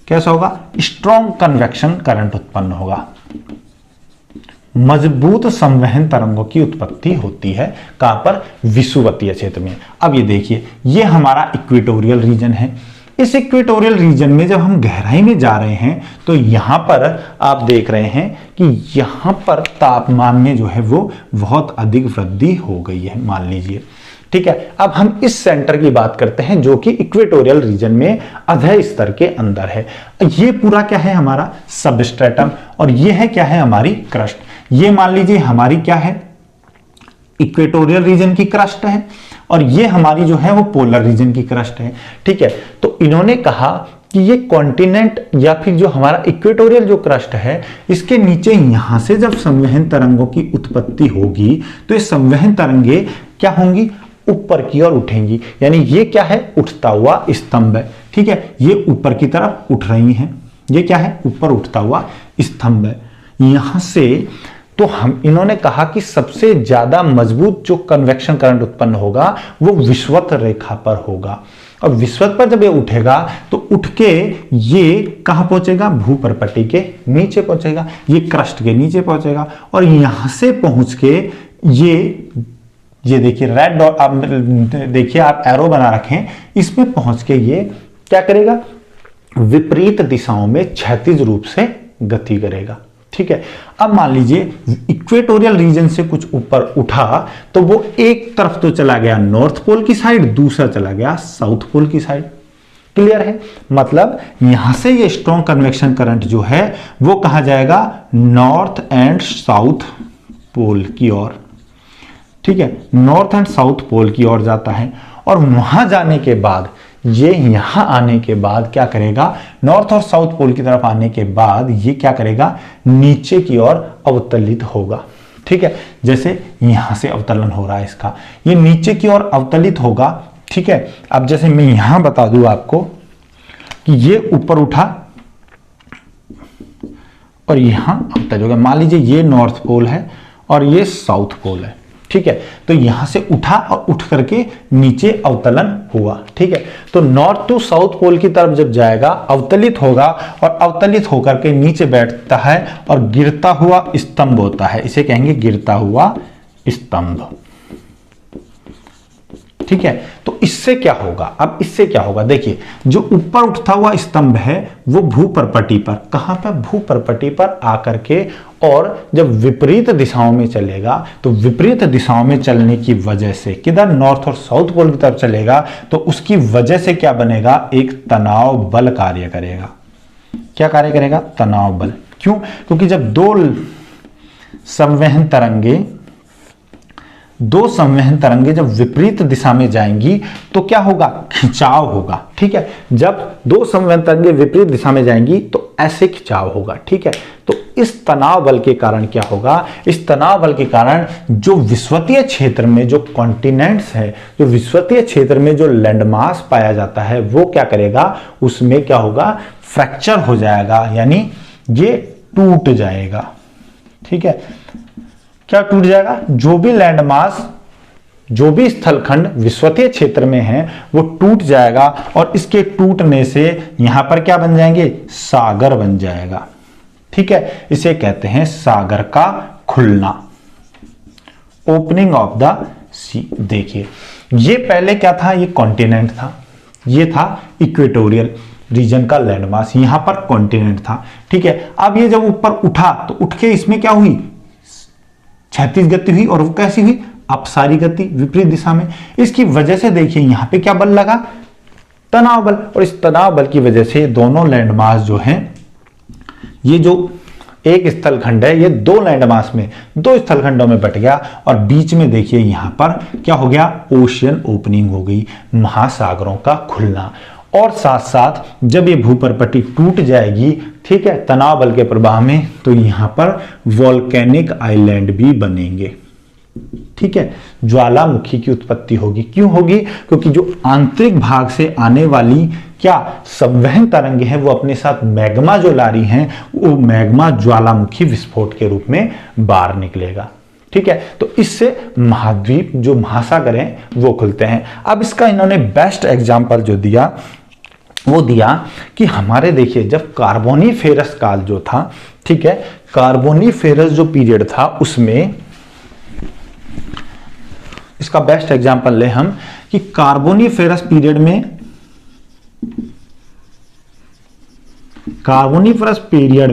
कैसा होगा, स्ट्रॉन्ग कन्वेक्शन करंट उत्पन्न होगा, मजबूत संवहन तरंगों की उत्पत्ति होती है। कहां पर, विषुवतीय क्षेत्र में। अब ये देखिए ये हमारा इक्वेटोरियल रीजन है। इस इक्वेटोरियल रीजन में जब हम गहराई में जा रहे हैं तो यहां पर आप देख रहे हैं कि यहां पर तापमान में जो है वो बहुत अधिक वृद्धि हो गई है, मान लीजिए। ठीक है, अब हम इस सेंटर की बात करते हैं जो कि इक्वेटोरियल रीजन में अधः स्तर के अंदर है। ये पूरा क्या है, हमारा सबस्ट्रेटम, और ये है क्या है, हमारी क्रस्ट। ये मान लीजिए हमारी क्या है, इक्वेटोरियल रीजन की क्रस्ट है और ये हमारी जो है वो पोलर रीजन की क्रस्ट है। ठीक है, तो इन्होंने कहा कि ये कॉन्टिनेंट या फिर जो हमारा इक्वेटोरियल जो क्रस्ट है, इसके नीचे यहां से जब संवहन तरंगों की उत्पत्ति होगी तो ये संवहन तरंगे क्या होंगी, ऊपर की ओर उठेंगी। यानी ये क्या है, उठता हुआ स्तंभ है। ठीक है, ये ऊपर की तरफ उठ रही हैं, ये क्या है, ऊपर उठता हुआ स्तंभ है। यहां से तो हम इन्होंने कहा कि सबसे ज्यादा मजबूत जो कन्वेक्शन करंट उत्पन्न होगा वो विषुवत रेखा पर होगा। और विषुवत पर जब ये उठेगा तो उठ के ये कहां पहुंचेगा, भूपर्पटी के नीचे पहुंचेगा, ये क्रस्ट के नीचे पहुंचेगा और यहां से पहुंच के ये देखिए रेड डॉट, आप देखिए आप एरो बना रखें, इसमें पहुंच के ये क्या करेगा, विपरीत दिशाओं में क्षैतिज रूप से गति करेगा। ठीक है, अब मान लीजिए इक्वेटोरियल रीजन से कुछ ऊपर उठा तो वो एक तरफ तो चला गया नॉर्थ पोल की साइड, दूसरा चला गया साउथ पोल की साइड। क्लियर है, मतलब यहां से ये स्ट्रॉन्ग कन्वेक्शन करंट जो है वो कहा जाएगा नॉर्थ एंड साउथ पोल की ओर। ठीक है, नॉर्थ एंड साउथ पोल की ओर जाता है और वहां जाने के बाद ये यहां आने के बाद क्या करेगा, नॉर्थ और साउथ पोल की तरफ आने के बाद ये क्या करेगा, नीचे की ओर अवतलित होगा। ठीक है, जैसे यहां से अवतलन हो रहा है इसका, ये नीचे की ओर अवतलित होगा। ठीक है, अब जैसे मैं यहां बता दूं आपको कि ये ऊपर उठा और यहां अवतलित होगा। मान लीजिए ये नॉर्थ पोल है और ये साउथ पोल है। ठीक है, तो यहां से उठा और उठ करके नीचे अवतलन हुआ। ठीक है, तो नॉर्थ टू साउथ पोल की तरफ जब जाएगा अवतलित होगा और अवतलित होकर के नीचे बैठता है और गिरता हुआ स्तंभ होता है, इसे कहेंगे गिरता हुआ स्तंभ। ठीक है, तो इससे क्या होगा, अब इससे क्या होगा, देखिए जो ऊपर उठता हुआ स्तंभ है वो भूपर्पटी पर, कहां पर, भूपर्पटी पर आकर के और जब विपरीत दिशाओं में चलेगा तो विपरीत दिशाओं में चलने की वजह से किधर, नॉर्थ और साउथ पोल की तरफ चलेगा तो उसकी वजह से क्या बनेगा, एक तनाव बल कार्य करेगा। क्या कार्य करेगा, तनाव बल। क्यों, क्योंकि जब दो संवहन तरंगे जब विपरीत दिशा में जाएंगी तो क्या होगा, खिंचाव होगा। ठीक है, जब दो संवहन तरंगे विपरीत दिशा में जाएंगी तो ऐसे खिंचाव होगा। ठीक है, तो इस तनाव बल के कारण क्या होगा, इस तनाव बल के कारण जो विषुवतीय क्षेत्र में जो कॉन्टिनेंट्स है, जो विषुवतीय क्षेत्र में जो लैंडमास पाया जाता है वो क्या करेगा, उसमें क्या होगा, फ्रैक्चर हो जाएगा, यानी ये टूट जाएगा। ठीक है, क्या टूट जाएगा, जो भी लैंडमास, जो भी स्थलखंड विषुवतीय क्षेत्र में है वो टूट जाएगा और इसके टूटने से यहां पर क्या बन जाएंगे, सागर बन जाएगा। ठीक है, इसे कहते हैं सागर का खुलना, ओपनिंग ऑफ द सी। देखिए ये पहले क्या था, ये कॉन्टिनेंट था, ये था इक्वेटोरियल रीजन का लैंडमास, यहां पर कॉन्टिनेंट था। ठीक है, अब ये जब ऊपर उठा तो उठ के इसमें क्या हुई, क्षैतिज गति हुई और वो कैसी हुई, अपसारी गति, विपरीत दिशा में। इसकी वजह से देखिए यहां पे क्या बल लगा, तनाव बल, और इस तनाव बल की वजह से दोनों लैंडमास जो हैं, ये जो एक स्थलखंड है ये दो लैंडमास में, दो स्थलखंडों में बट गया और बीच में देखिए यहां पर क्या हो गया, ओशियन ओपनिंग हो गई, महासागरों का खुलना। और साथ साथ जब ये भूपर्पटी टूट जाएगी, ठीक है, तनाव बल के प्रभाव में, तो यहां पर वोल्केनिक आइलैंड भी बनेंगे। ठीक है, ज्वालामुखी की उत्पत्ति होगी। क्यों होगी, क्योंकि जो आंतरिक भाग से आने वाली क्या संवहन तरंगे हैं वो अपने साथ मैग्मा जो ला रही हैं, वो मैग्मा ज्वालामुखी विस्फोट के रूप में बाहर निकलेगा। ठीक है, तो इससे महाद्वीप जो महासागर हैं वो खुलते हैं। अब इसका इन्होंने बेस्ट एग्जांपल जो दिया वो दिया कि हमारे देखिए जब कार्बोनीफेरस काल जो था, ठीक है, कार्बोनीफेरस जो पीरियड था उसमें इसका बेस्ट एग्जांपल ले हम कि कार्बोनीफेरस पीरियड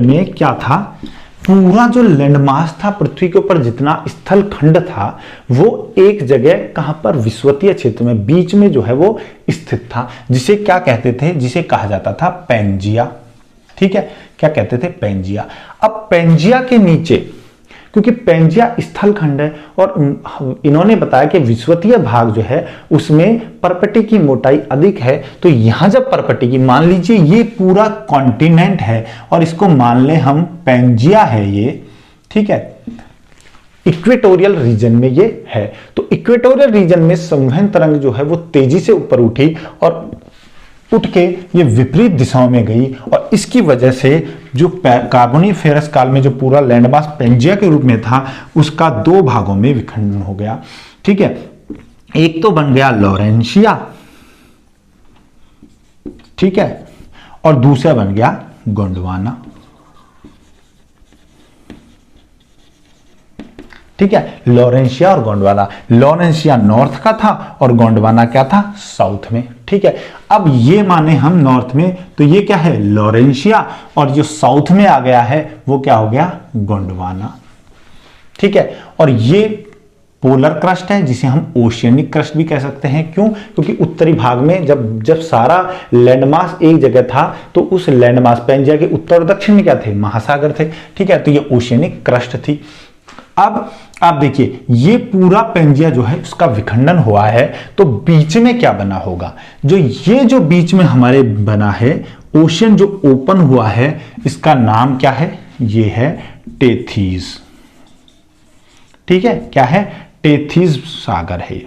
में क्या था, पूरा जो लैंडमास था पृथ्वी के ऊपर, जितना स्थल खंड था वो एक जगह कहां पर, विषुवतीय क्षेत्र में बीच में जो है वो स्थित था, जिसे क्या कहते थे, जिसे कहा जाता था पेंजिया। ठीक है, क्या कहते थे, पेंजिया। अब पेंजिया के नीचे क्योंकि पेंजिया स्थल खंड है और इन्होंने बताया कि विषुवतीय भाग जो है उसमें परपटी की मोटाई अधिक है। तो यहां जब परपटी की, मान लीजिए ये पूरा कॉन्टिनेंट है और इसको मान ले हम पेंजिया है ये, ठीक है, इक्वेटोरियल रीजन में ये है। तो इक्वेटोरियल रीजन में संवहन तरंग जो है वो तेजी से ऊपर उठी और उठ के ये विपरीत दिशाओं में गई और इसकी वजह से जो कार्बोनिफेरस काल में जो पूरा लैंडमास पेंजिया के रूप में था उसका दो भागों में विखंडन हो गया। ठीक है, एक तो बन गया लॉरेंशिया, ठीक है, और दूसरा बन गया गोंडवाना। ठीक है, लॉरेंशिया और गोंडवाना। लॉरेंशिया नॉर्थ का था और गोंडवाना क्या था, साउथ में। ठीक है, अब ये माने हम नॉर्थ में, तो ये क्या है, लॉरेंशिया, और जो साउथ में आ गया है वो क्या हो गया, गोंडवाना। ठीक है, और ये पोलर क्रस्ट है जिसे हम ओशियनिक क्रस्ट भी कह सकते हैं। क्यों, क्योंकि उत्तरी भाग में जब सारा लैंडमास एक जगह था तो उस लैंडमास पेंजिया के उत्तर और दक्षिण में क्या थे, महासागर थे। ठीक है, तो ये ओशियनिक क्रस्ट थी। अब आप देखिए ये पूरा पेंजिया जो है उसका विखंडन हुआ है, तो बीच में क्या बना होगा, जो बीच में हमारे बना है ओशियन जो ओपन हुआ है, इसका नाम क्या है, ये है टेथीज। ठीक है, क्या है, टेथीज सागर है।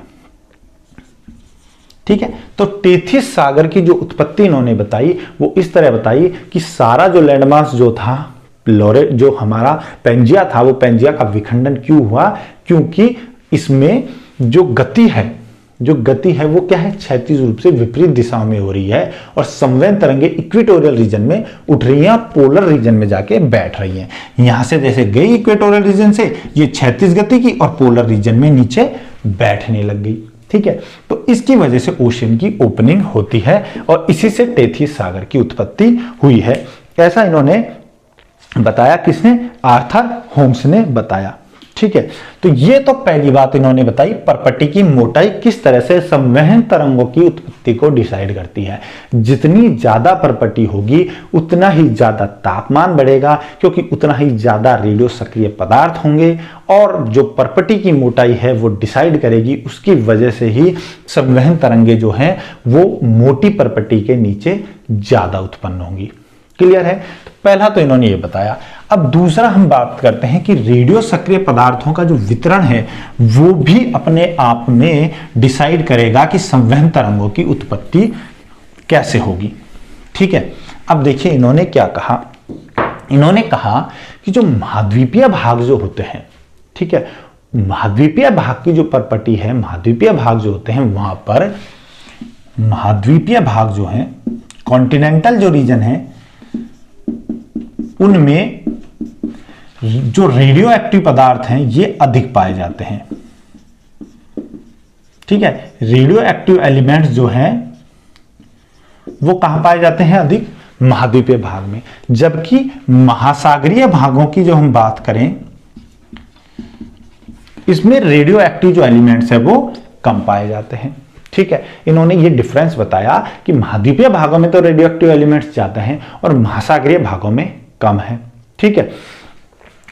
ठीक है, तो टेथीज सागर की जो उत्पत्ति इन्होंने बताई वो इस तरह बताई कि सारा जो लैंडमास जो था जो हमारा पेंजिया था, वो पेंजिया का विखंडन क्यों हुआ, क्योंकि इसमें जो गति है वो क्या है, क्षैतिज रूप से विपरीत दिशाओं में हो रही है और संवहन तरंगे इक्वेटोरियल रीजन में उठ रही हैं और पोलर रीजन में जाके बैठ रही हैं। यहां से जैसे गई इक्वेटोरियल रीजन से, ये क्षैतिज गति की और पोलर रीजन में नीचे बैठने लग गई। ठीक है, तो इसकी वजह से ओशियन की ओपनिंग होती है और इसी से टेथीज सागर की उत्पत्ति हुई है। ऐसा इन्होंने बताया, किसने, आर्थर होम्स ने बताया। ठीक है, तो ये तो पहली बात इन्होंने बताई, परपटी की मोटाई किस तरह से संवहन तरंगों की उत्पत्ति को डिसाइड करती है। जितनी ज्यादा परपटी होगी उतना ही ज्यादा तापमान बढ़ेगा, क्योंकि उतना ही ज्यादा रेडियो सक्रिय पदार्थ होंगे और जो परपटी की मोटाई है वो डिसाइड करेगी। उसकी वजह से ही संवहन तरंगे जो हैं वो मोटी परपटी के नीचे ज्यादा उत्पन्न होंगी। क्लियर है, तो पहला तो इन्होंने ये बताया। अब दूसरा हम बात करते हैं कि रेडियो सक्रिय पदार्थों का जो वितरण है वो भी अपने आप में डिसाइड करेगा कि संवहन तरंगों की उत्पत्ति कैसे होगी। ठीक है, अब देखिए इन्होंने क्या कहा, इन्होंने कहा कि जो महाद्वीपीय भाग जो होते हैं, ठीक है, महाद्वीपीय भाग की जो परपटी है, महाद्वीपीय भाग जो होते हैं वहां पर महाद्वीपीय भाग जो है, कॉन्टिनेंटल जो रीजन है उनमें जो रेडियो एक्टिव पदार्थ हैं ये अधिक पाए जाते हैं। ठीक है, रेडियो एक्टिव एलिमेंट्स जो हैं वो कहां पाए जाते हैं, अधिक महाद्वीपीय भाग में। जबकि महासागरीय भागों की जो हम बात करें इसमें रेडियो एक्टिव जो एलिमेंट्स है वो कम पाए जाते हैं। ठीक है, इन्होंने ये डिफरेंस बताया कि महाद्वीपीय भागों में तो रेडियो एक्टिव एलिमेंट्स ज्यादा हैं और महासागरीय भागों में कम है। ठीक है,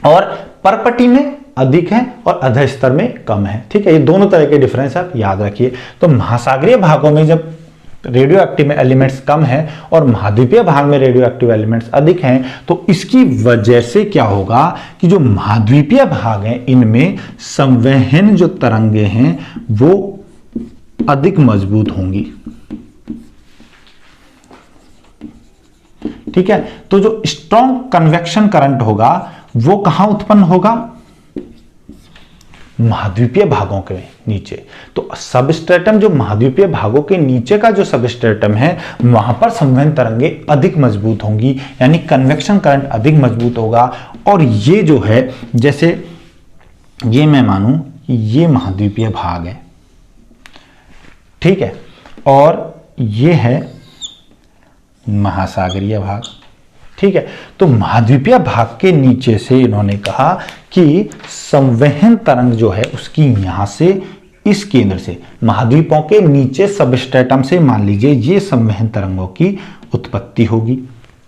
और परपटी में अधिक है और अधः स्तर में कम है। ठीक है, ये दोनों तरह के डिफरेंस आप याद रखिए। तो महासागरीय भागों में जब रेडियो एक्टिव एलिमेंट्स कम है और महाद्वीपीय भाग में रेडियो एक्टिव एलिमेंट्स अधिक हैं, तो इसकी वजह से क्या होगा कि जो महाद्वीपीय भाग हैं इनमें संवहन जो तरंगे हैं वो अधिक मजबूत होंगी। ठीक है, तो जो स्ट्रॉन्ग कन्वेक्शन करंट होगा वो कहां उत्पन्न होगा, महाद्वीपीय भागों के नीचे। तो सबस्ट्रेटम जो महाद्वीपीय भागों के नीचे का जो सबस्ट्रेटम है वहां पर संवहन तरंगे अधिक मजबूत होंगी, यानी कन्वेक्शन करंट अधिक मजबूत होगा। और ये जो है, जैसे ये मैं मानूं कि ये महाद्वीपीय भाग है, ठीक है, और ये है महासागरीय भाग। ठीक है, तो महाद्वीपीय भाग के नीचे से इन्होंने कहा कि संवहन तरंग जो है उसकी यहां से, इस केंद्र से, महाद्वीपों के नीचे सबस्ट्रेटम से मान लीजिए ये संवहन तरंगों की उत्पत्ति होगी।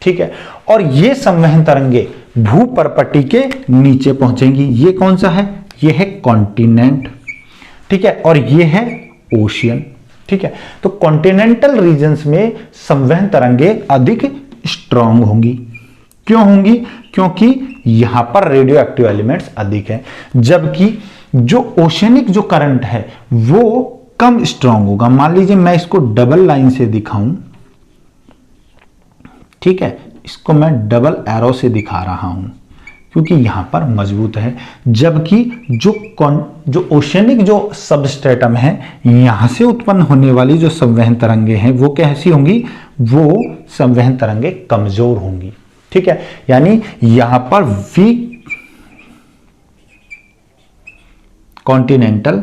ठीक है। और ये संवहन तरंगे भूपर्पटी के नीचे पहुंचेंगी। ये कौन सा है? ये है कॉन्टिनेंट, ठीक है, और ये है ओशियन, ठीक है। तो कॉन्टिनेंटल रीजन्स में संवहन तरंगे अधिक स्ट्रांग होंगी। क्यों होंगी? क्योंकि यहां पर रेडियो एक्टिव एलिमेंट्स अधिक हैं, जबकि जो ओशियनिक जो करंट है वो कम स्ट्रांग होगा। मान लीजिए मैं इसको डबल लाइन से दिखाऊं, ठीक है, इसको मैं डबल एरो से दिखा रहा हूं क्योंकि यहां पर मजबूत है, जबकि जो ओशियनिक जो सबस्ट्रेटम है यहां से उत्पन्न होने वाली जो संवहन तरंगे हैं वो कैसी होंगी? वो संवहन तरंगे कमजोर होंगी, ठीक है। यानी यहां पर वीक कॉन्टिनेंटल,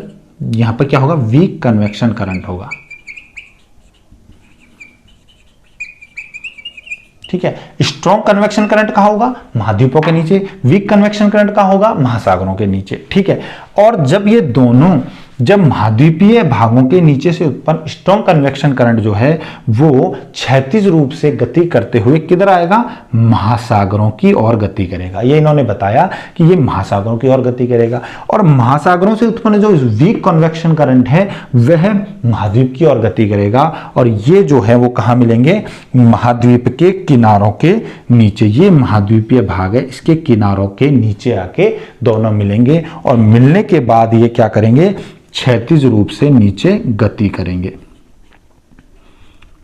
यहां पर क्या होगा? वीक कन्वेक्शन करंट होगा, ठीक है। स्ट्रॉन्ग कन्वेक्शन करंट कहां होगा? महाद्वीपों के नीचे। वीक कन्वेक्शन करंट कहां होगा? महासागरों के नीचे, ठीक है। और जब ये दोनों, जब महाद्वीपीय भागों के नीचे से उत्पन्न स्ट्रॉन्ग कन्वेक्शन करंट जो है वो क्षैतिज रूप से गति करते हुए किधर आएगा? महासागरों की ओर गति करेगा। ये इन्होंने बताया कि ये महासागरों की ओर गति करेगा, और महासागरों से उत्पन्न जो वीक कन्वेक्शन करंट है वह महाद्वीप की ओर गति करेगा, और ये जो है वो कहां मिलेंगे? महाद्वीप के किनारों के नीचे। ये महाद्वीपीय भाग है, इसके किनारों के नीचे आके दोनों मिलेंगे, और मिलने के बाद ये क्या करेंगे? क्षैतिज रूप से नीचे गति करेंगे,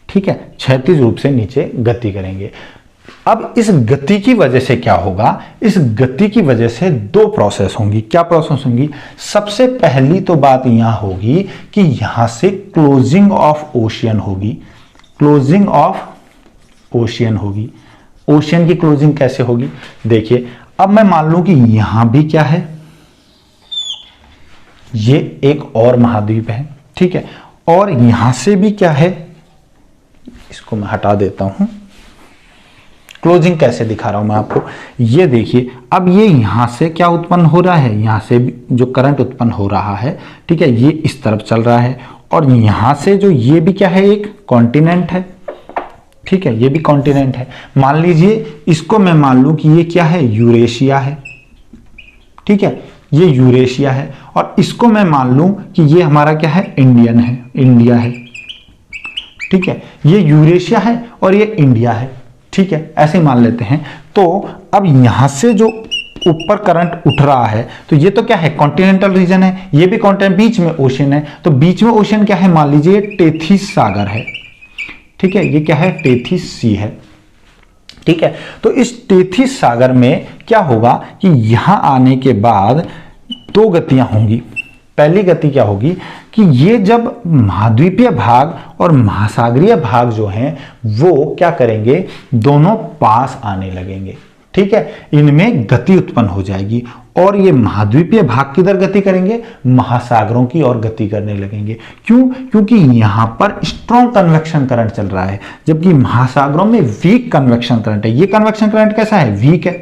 ठीक है, क्षैतिज रूप से नीचे गति करेंगे। अब इस गति की वजह से क्या होगा? इस गति की वजह से दो प्रोसेस होंगी। क्या प्रोसेस होंगी? सबसे पहली तो बात यहां होगी कि यहां से क्लोजिंग ऑफ ओशियन होगी। क्लोजिंग ऑफ ओशियन होगी। ओशियन की क्लोजिंग कैसे होगी? देखिए, अब मैं मान लूं कि यहां भी क्या है? ये एक और महाद्वीप है, ठीक है, और यहां से भी क्या है? इसको मैं हटा देता हूं। क्लोजिंग कैसे दिखा रहा हूं मैं आपको? ये देखिए, अब ये यहां से क्या उत्पन्न हो रहा है? यहां से भी जो करंट उत्पन्न हो रहा है, ठीक है, ये इस तरफ चल रहा है, और यहां से जो ये भी क्या है? एक कॉन्टिनेंट है, ठीक है, ये भी कॉन्टिनेंट है। मान लीजिए इसको मैं मान लूं कि ये क्या है? यूरेशिया है, ठीक है, ये यूरेशिया है, और इसको मैं मान लूं कि ये हमारा क्या है? इंडियन है, इंडिया है, ठीक है। ये यूरेशिया है और ये इंडिया है, ठीक है, ऐसे मान लेते हैं। तो अब यहां से जो ऊपर करंट उठ रहा है, तो ये तो क्या है? कॉन्टिनेंटल रीजन है, ये भी कॉन्टिनेंट, बीच में ओशियन है, तो बीच में ओशियन क्या है? मान लीजिए टेथिस सागर है, ठीक है, ये क्या है? टेथिस सी है, ठीक है। तो इस टेथिस सागर में क्या होगा कि यहां आने के बाद दो गतियां होंगी। पहली गति क्या होगी कि ये जब महाद्वीपीय भाग और महासागरीय भाग जो हैं वो क्या करेंगे? दोनों पास आने लगेंगे, ठीक है, इनमें गति उत्पन्न हो जाएगी, और ये महाद्वीपीय भाग किधर गति करेंगे? महासागरों की ओर गति करने लगेंगे। क्यों? क्योंकि यहां पर स्ट्रॉन्ग कन्वेक्शन करंट चल रहा है, जबकि महासागरों में वीक कन्वेक्शन करंट है। ये कन्वेक्शन करंट कैसा है? वीक है,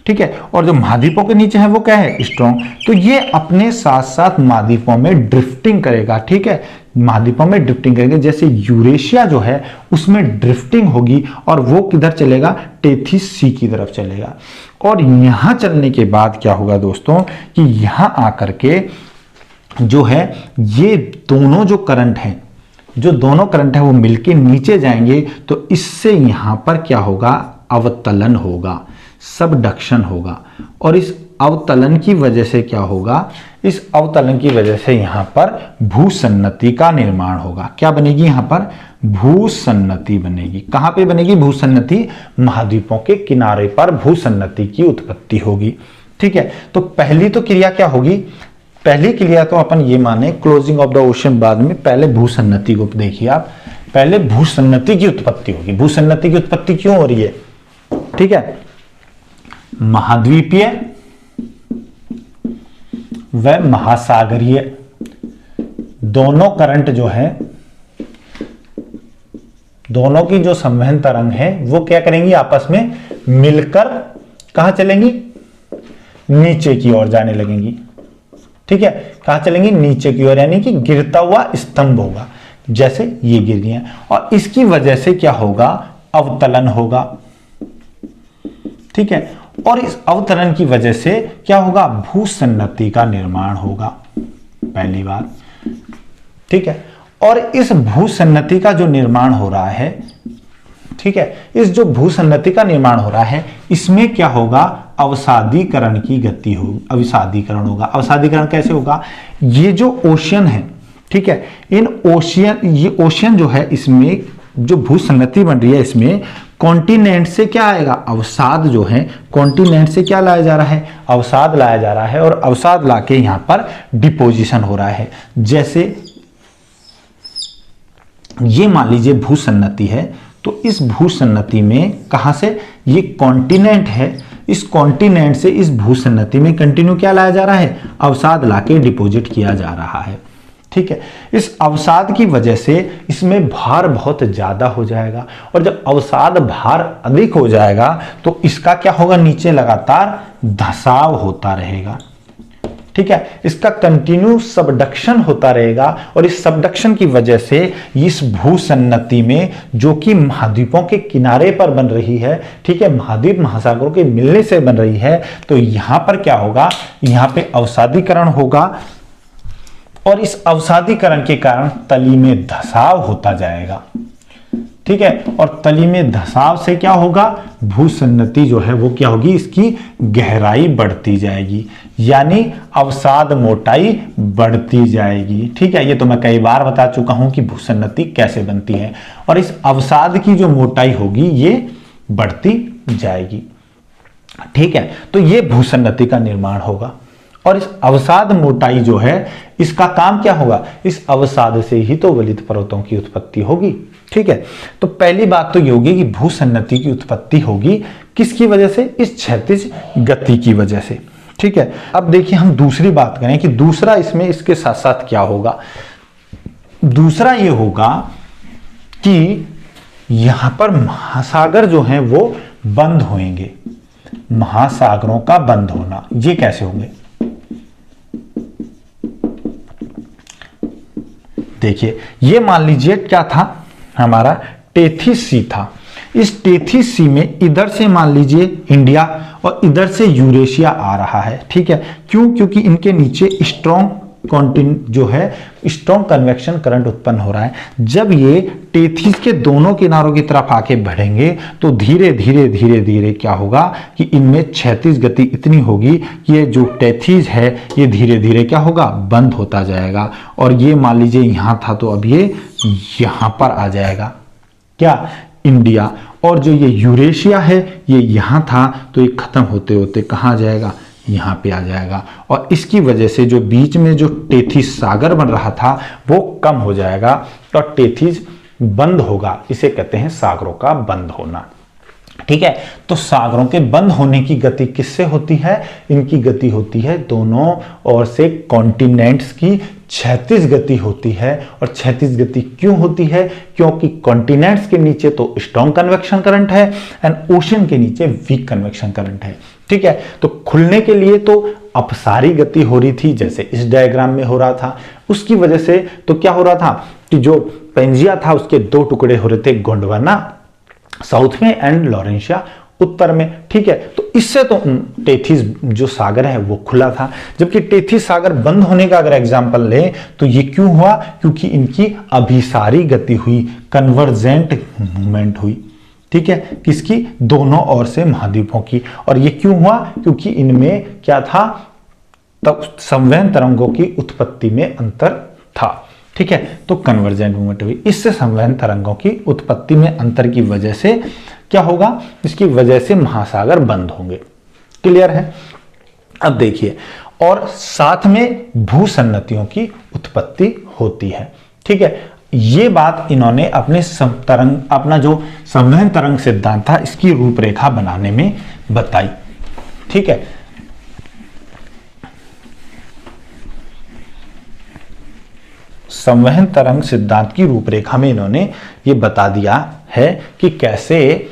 ठीक है, और जो महाद्वीपों के नीचे है वो क्या है? स्ट्रॉन्ग। तो ये अपने साथ साथ महाद्वीपों में ड्रिफ्टिंग करेगा, ठीक है, महाद्वीपों में ड्रिफ्टिंग करेंगे। जैसे यूरेशिया जो है उसमें ड्रिफ्टिंग होगी, और वो किधर चलेगा? टेथिस सी की तरफ चलेगा। और यहां चलने के बाद क्या होगा दोस्तों कि यहां आकर के जो है ये दोनों जो करंट हैं, जो दोनों करंट है वो मिलके नीचे जाएंगे, तो इससे यहां पर क्या होगा? अवतलन होगा, सबडक्शन होगा, और इस अवतलन की वजह से क्या होगा? इस अवतलन की वजह से यहां पर भूसन्नति का निर्माण होगा। क्या बनेगी? यहां पर भूसन्नति बनेगी। कहां पे बनेगी भूसन्नति? महाद्वीपों के किनारे पर भूसन्नति की उत्पत्ति होगी, ठीक है। तो पहली तो क्रिया क्या होगी? पहली क्रिया तो अपन ये माने क्लोजिंग ऑफ द ओशन, बाद में पहले भूसन्नति को देखिए आप। पहले भूसन्नति की उत्पत्ति होगी। भूसन्नति की उत्पत्ति क्यों हो रही है? ठीक है, महाद्वीपीय व महासागरीय दोनों करंट जो है, दोनों की जो संवहन तरंग है वो क्या करेंगी? आपस में मिलकर कहां चलेंगी? नीचे की ओर जाने लगेंगी, ठीक है। कहां चलेंगी? नीचे की ओर, यानी कि गिरता हुआ स्तंभ होगा, जैसे ये गिर गया, और इसकी वजह से क्या होगा? अवतलन होगा, ठीक है। और इस अवतरण की वजह से क्या होगा, भूसन्नति का निर्माण होगा, पहली बात, ठीक है। और इस भूसन्नति का जो निर्माण हो रहा है, ठीक है, इस जो भूसन्नति का निर्माण हो रहा है इसमें क्या होगा, अवसादीकरण की गति होगी, अवसादीकरण होगा। अवसादीकरण कैसे होगा, ये जो ओशियन है, ठीक है, इन ओशियन, ये ओशियन जो है इसमें जो भूसन्नति बन रही है इसमें कॉन्टिनेंट से क्या आएगा, अवसाद जो है कॉन्टिनेंट से क्या लाया जा रहा है, अवसाद लाया जा रहा है। और अवसाद लाके यहां पर डिपोजिशन हो रहा है। जैसे ये मान लीजिए भूसन्नति है, तो इस भूसन्नति में कहां से, ये कॉन्टिनेंट है, इस कॉन्टिनेंट से इस भूसन्नति में कंटिन्यू क्या लाया जा रहा है, अवसाद लाके डिपॉजिट किया जा रहा है, ठीक है। इस अवसाद की वजह से इसमें भार बहुत ज्यादा हो जाएगा, और जब अवसाद भार अधिक हो जाएगा तो इसका क्या होगा, नीचे लगातार धसाव होता रहेगा, ठीक है। इसका कंटिन्यू सबडक्शन होता रहेगा, और इस सबडक्शन की वजह से इस भूसन्नति में जो कि महाद्वीपों के किनारे पर बन रही है, ठीक है, महाद्वीप महासागरों के मिलने से बन रही है, तो यहां पर क्या होगा, यहां पे अवसादीकरण होगा, और इस अवसादीकरण के कारण तली में धसाव होता जाएगा, ठीक है। और तली में धसाव से क्या होगा, भूसन्नति जो है वो क्या होगी, इसकी गहराई बढ़ती जाएगी, यानी अवसाद मोटाई बढ़ती जाएगी, ठीक है। ये तो मैं कई बार बता चुका हूं कि भूसन्नति कैसे बनती है, और इस अवसाद की जो मोटाई होगी ये बढ़ती जाएगी, ठीक है। तो ये भूसन्नति का निर्माण होगा, और इस अवसाद मोटाई जो है इसका काम क्या होगा, इस अवसाद से ही तो गलित पर्वतों की उत्पत्ति होगी, ठीक है। तो पहली बात तो ये होगी कि भूसन्नति की उत्पत्ति होगी किसकी वजह से, इस क्षैतिज गति की वजह से, ठीक है। अब देखिए हम दूसरी बात करें कि दूसरा इसमें इसके साथ साथ क्या होगा। दूसरा ये होगा कि यहां पर महासागर जो हैं वो बंद होंगे, महासागरों का बंद होना, ये कैसे होंगे, देखिए ये मान लीजिए क्या था, हमारा टेथिस सी था। इस टेथिस सी में इधर से मान लीजिए इंडिया और इधर से यूरेशिया आ रहा है, ठीक है। क्यों, क्योंकि इनके नीचे स्ट्रॉन्ग जो है स्ट्रॉन्ग कन्वेक्शन करंट उत्पन्न हो रहा है। जब ये टेथिस के दोनों किनारों की तरफ आके बढ़ेंगे तो धीरे धीरे धीरे धीरे क्या होगा कि इनमें क्षैतिज गति इतनी होगी कि ये जो टेथिस है ये धीरे धीरे क्या होगा, बंद होता जाएगा। और ये मान लीजिए यहां था तो अब ये यहां पर आ जाएगा, क्या, इंडिया। और जो ये यूरेशिया है ये यहां था तो ये खत्म होते होते कहां जाएगा, यहां पे आ जाएगा। और इसकी वजह से जो बीच में जो टेथिस सागर बन रहा था वो कम हो जाएगा और टेथिस बंद होगा। इसे कहते हैं सागरों का बंद होना, ठीक है। तो सागरों के बंद होने की गति किससे होती है, इनकी गति होती है दोनों ओर से कॉन्टिनेंट्स की क्षैतिज गति होती है। और क्षैतिज गति क्यों होती है, क्योंकि कॉन्टिनेंट्स के नीचे तो स्ट्रॉन्ग कन्वेक्शन करंट है एंड ओशन के नीचे वीक कन्वेक्शन करंट है, ठीक है। तो खुलने के लिए तो अपसारी गति हो रही थी जैसे इस डायग्राम में हो रहा था, उसकी वजह से तो क्या हो रहा था कि जो पेंजिया था उसके दो टुकड़े हो रहे थे, गोंडवाना साउथ में एंड लॉरेंशिया उत्तर में, ठीक है। तो इससे तो टेथिस जो सागर है वो खुला था, जबकि टेथिस सागर बंद होने का अगर एग्जांपल लें तो ये क्यों हुआ, क्योंकि इनकी अभिसारी गति हुई, कन्वर्जेंट मूवमेंट हुई, ठीक है, किसकी, दोनों ओर से महाद्वीपों की। और ये क्यों हुआ, क्योंकि इनमें क्या था, तब संवहन तरंगों की उत्पत्ति में अंतर था, ठीक है। तो कन्वर्जेंट मूवमेंट हुई, इससे संवहन तरंगों की उत्पत्ति में अंतर की वजह से क्या होगा, इसकी वजह से महासागर बंद होंगे, क्लियर है। अब देखिए, और साथ में भूसन्नतियों की उत्पत्ति होती है, ठीक है। ये बात इन्होंने अपने तरंग, अपना जो संवहन तरंग सिद्धांत था इसकी रूपरेखा बनाने में बताई, ठीक है। संवहन तरंग सिद्धांत की रूपरेखा में इन्होंने ये बता दिया है कि कैसे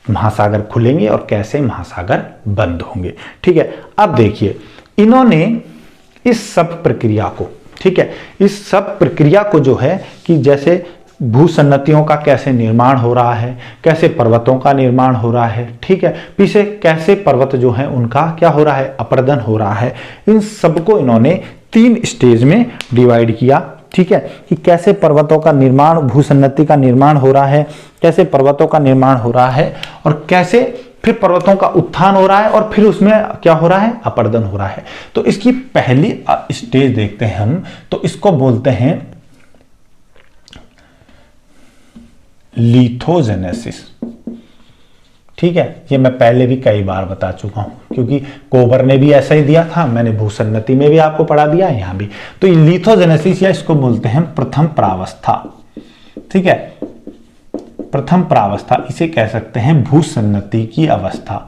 महासागर खुलेंगे और कैसे महासागर बंद होंगे, ठीक है। अब देखिए, इन्होंने इस सब प्रक्रिया को, ठीक है, इस सब प्रक्रिया को जो है कि जैसे भूसन्नतियों का कैसे निर्माण हो रहा है, कैसे पर्वतों का निर्माण हो रहा है, ठीक है, पीछे कैसे पर्वत जो है उनका क्या हो रहा है, अपरदन हो रहा है। इन सबको इन्होंने 3 स्टेज में डिवाइड किया, ठीक है, कि कैसे पर्वतों का निर्माण, भूसन्नति का निर्माण हो रहा है, कैसे पर्वतों का निर्माण हो रहा है, और कैसे फिर पर्वतों का उत्थान हो रहा है, और फिर उसमें क्या हो रहा है, अपरदन हो रहा है। तो इसकी पहली स्टेज देखते हैं हम, तो इसको बोलते हैं लिथोजेनेसिस, ठीक है। ये मैं पहले भी कई बार बता चुका हूं, क्योंकि कोबर ने भी ऐसा ही दिया था, मैंने भूसन्नति में भी आपको पढ़ा दिया है, यहां भी। तो ये लिथोजेनेसिस, या इसको बोलते हैं प्रथम प्रावस्था, ठीक है, प्रथम प्रावस्था, इसे कह सकते हैं भूसन्नति की अवस्था।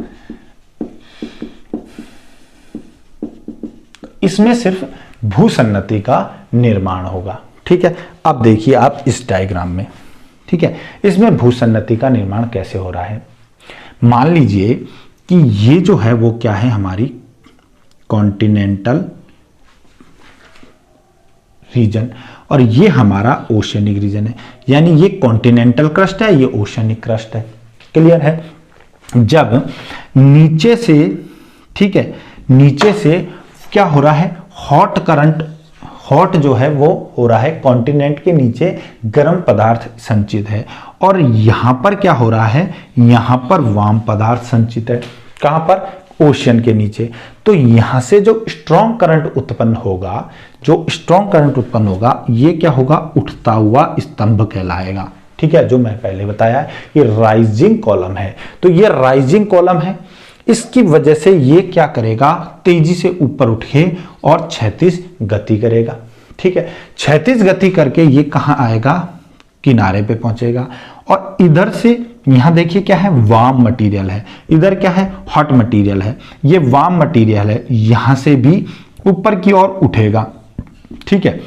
इसमें सिर्फ भूसन्नति का निर्माण होगा, ठीक है। अब देखिए आप इस डायग्राम में, ठीक है, इसमें भूसन्नति का निर्माण कैसे हो रहा है। मान लीजिए कि ये जो है वो क्या है, हमारी कॉन्टिनेंटल रीजन, और ये हमारा ओशियनिक रीजन है, यानी ये कॉन्टिनेंटल क्रस्ट है, ये ओशियनिक क्रस्ट है। क्लियर है। जब नीचे से, ठीक है, नीचे से क्या हो रहा है, हॉट करंट, हॉट जो है वो हो रहा है, कॉन्टिनेंट के नीचे गर्म पदार्थ संचित है, और यहां पर क्या हो रहा है, यहां पर वाम पदार्थ संचित है। कहां पर, ओशियन के नीचे। तो यहां से जो स्ट्रॉन्ग करंट उत्पन्न होगा, जो स्ट्रॉन्ग करंट उत्पन्न होगा, ये क्या होगा, उठता हुआ स्तंभ कहलाएगा, ठीक है, जो मैं पहले बताया, ये राइजिंग कॉलम है। तो ये राइजिंग कॉलम है, इसकी वजह से ये क्या करेगा, तेजी से ऊपर उठे और क्षैतिज गति करेगा, ठीक है। क्षैतिज गति करके ये कहां आएगा, किनारे पे पहुंचेगा, और इधर से यहां देखिए क्या है, वार्म मटेरियल है, इधर क्या है, हॉट मटेरियल है। ये वार्म मटेरियल है, यहां से भी ऊपर की ओर उठेगा, ठीक है।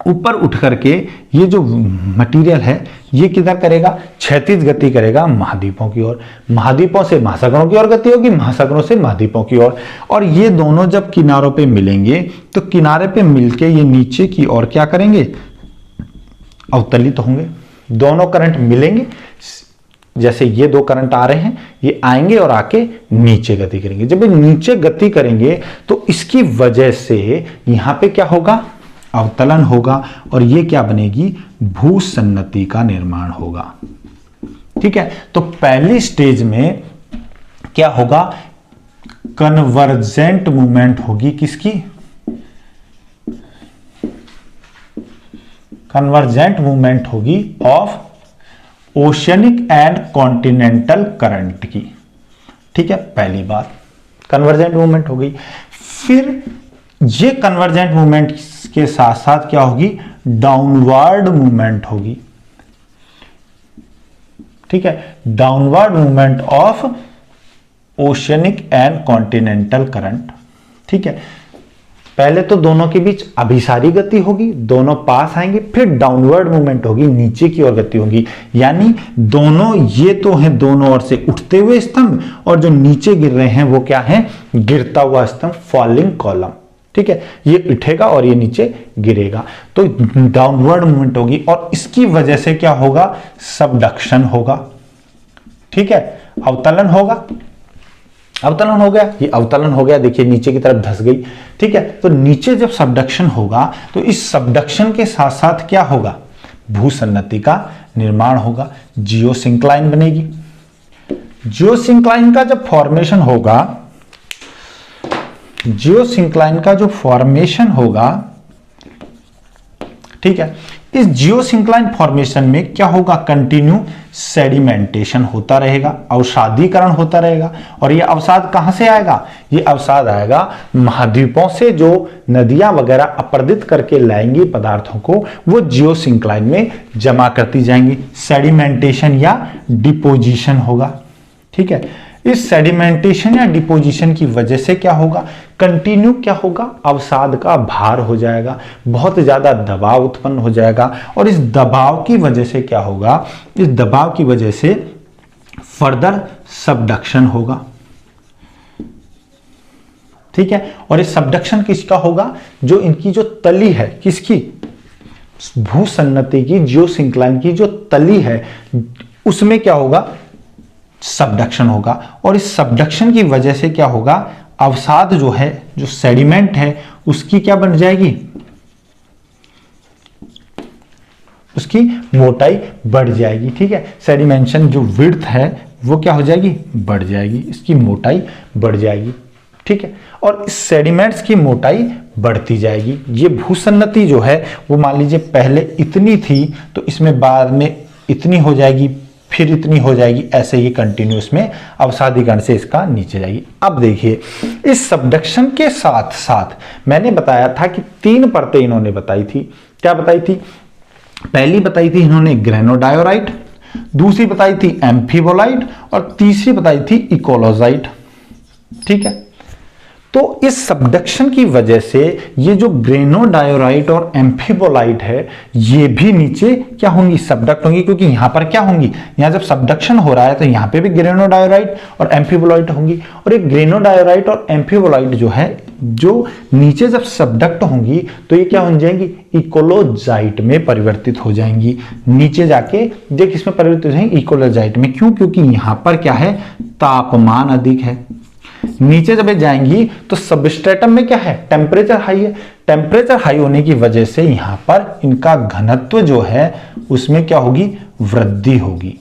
ऊपर उठ करके ये जो मटेरियल है ये किधर करेगा, क्षैतिज गति करेगा महाद्वीपों की ओर, महाद्वीपों से महासागरों की ओर गति होगी, महासागरों से महाद्वीपों की ओर, और ये दोनों जब किनारों पे मिलेंगे तो किनारे पे मिलके ये नीचे की ओर क्या करेंगे, अवतलित होंगे। दोनों करंट मिलेंगे, जैसे ये दो करंट आ रहे हैं, ये आएंगे और आके नीचे गति करेंगे। जब ये नीचे गति करेंगे तो इसकी वजह से यहां पे क्या होगा, अवतलन होगा, और ये क्या बनेगी, भूसन्नति का निर्माण होगा, ठीक है। तो पहली स्टेज में क्या होगा, कन्वर्जेंट मूवमेंट होगी, किसकी, कन्वर्जेंट मूवमेंट होगी of oceanic and continental current की, ठीक है। पहली बात कन्वर्जेंट मूवमेंट हो गई। फिर ये कन्वर्जेंट मूवमेंट के साथ साथ क्या होगी, डाउनवर्ड मूवमेंट होगी, ठीक है, downward movement of oceanic and continental current, ठीक है। पहले तो दोनों के बीच अभिसारी गति होगी, दोनों पास आएंगे, फिर डाउनवर्ड मूवमेंट होगी, नीचे की ओर गति होगी, यानी दोनों, ये तो हैं दोनों ओर से उठते हुए स्तंभ, और जो नीचे गिर रहे हैं वो क्या है, गिरता हुआ स्तंभ, फॉलिंग कॉलम, ठीक है। ये उठेगा और ये नीचे गिरेगा, तो डाउनवर्ड मूवमेंट होगी, और इसकी वजह से क्या होगा, सबडक्शन होगा, ठीक है, अवतलन होगा। अवतलन हो गया, ये अवतलन हो गया, देखिए नीचे की तरफ धस गई, ठीक है। तो नीचे जब सबडक्शन होगा तो इस सबडक्शन के साथ साथ क्या होगा, भूसन्नति का निर्माण होगा, जियोसिंक्लाइन बनेगी। जियोसिंक्लाइन का जब फॉर्मेशन होगा, जियोसिंक्लाइन का जो फॉर्मेशन होगा, ठीक है, इस जियोसिंक्लाइन फॉर्मेशन में क्या होगा, कंटिन्यू सेडिमेंटेशन होता रहेगा, अवसादीकरण होता रहेगा। और ये अवसाद कहां से आएगा, ये अवसाद आएगा महाद्वीपों से, जो नदियां वगैरह अपरदित करके लाएंगी पदार्थों को, वो जियोसिंक्लाइन में जमा करती जाएंगी। सेडिमेंटेशन या डिपोजिशन होगा, ठीक है। इस सेडिमेंटेशन या डिपोजिशन की वजह से क्या होगा, कंटिन्यू क्या होगा, अवसाद का भार हो जाएगा, बहुत ज्यादा दबाव उत्पन्न हो जाएगा, और इस दबाव की वजह से क्या होगा, इस दबाव की वजह से फर्दर सबडक्शन होगा, ठीक है। और इस सबडक्शन किसका होगा, जो इनकी जो तली है, किसकी, भूसन्नति की जियोसिंक्लाइन की जो तली है उसमें क्या होगा, सबडक्शन होगा, और इस सबडक्शन की वजह से क्या होगा, अवसाद जो है, जो सेडिमेंट है, उसकी क्या बन जाएगी, उसकी मोटाई बढ़ जाएगी। ठीक है, सेडिमेंशन जो विड्थ है वो क्या हो जाएगी, बढ़ जाएगी, इसकी मोटाई बढ़ जाएगी। ठीक है, और इस सेडिमेंट्स की मोटाई बढ़ती जाएगी। ये भूसन्नति जो है वो मान लीजिए पहले इतनी थी तो इसमें बाद में इतनी हो जाएगी, फिर इतनी हो जाएगी, ऐसे ही कंटिन्यूस में अवसादीकरण से इसका नीचे जाएगी। अब देखिए, इस सबडक्शन के साथ साथ मैंने बताया था कि 3 परतें इन्होंने बताई थी। क्या बताई थी? पहली बताई थी इन्होंने ग्रेनोडायोराइट, दूसरी बताई थी एम्फीबोलाइट, और तीसरी बताई थी इकोलोजाइट। ठीक है, तो इस सबडक्शन की वजह से ये जो ग्रेनोडायोराइट और एम्फीबोलाइट है ये भी नीचे क्या होंगी, सबडक्ट होंगी, क्योंकि यहां पर क्या होंगी, यहां जब सबडक्शन हो रहा है तो यहां पे भी ग्रेनोडायोराइट और एम्फीबोलाइट होंगी, और एक ग्रेनोडायोराइट और एम्फीबोलाइट जो है जो नीचे जब सबडक्ट होंगी तो ये क्या हो जाएंगी, इकोलोजाइट में परिवर्तित हो जाएंगी। नीचे जाके देख इसमें परिवर्तित हो जाएंगी इकोलोजाइट में। क्यों? क्योंकि यहां पर क्या है, तापमान अधिक है। नीचे जब जाएंगी तो सबस्ट्रेटम में क्या है, टेम्परेचर हाई है। टेम्परेचर हाई होने की वजह से यहां पर इनका घनत्व जो है उसमें क्या होगी, वृद्धि होगी।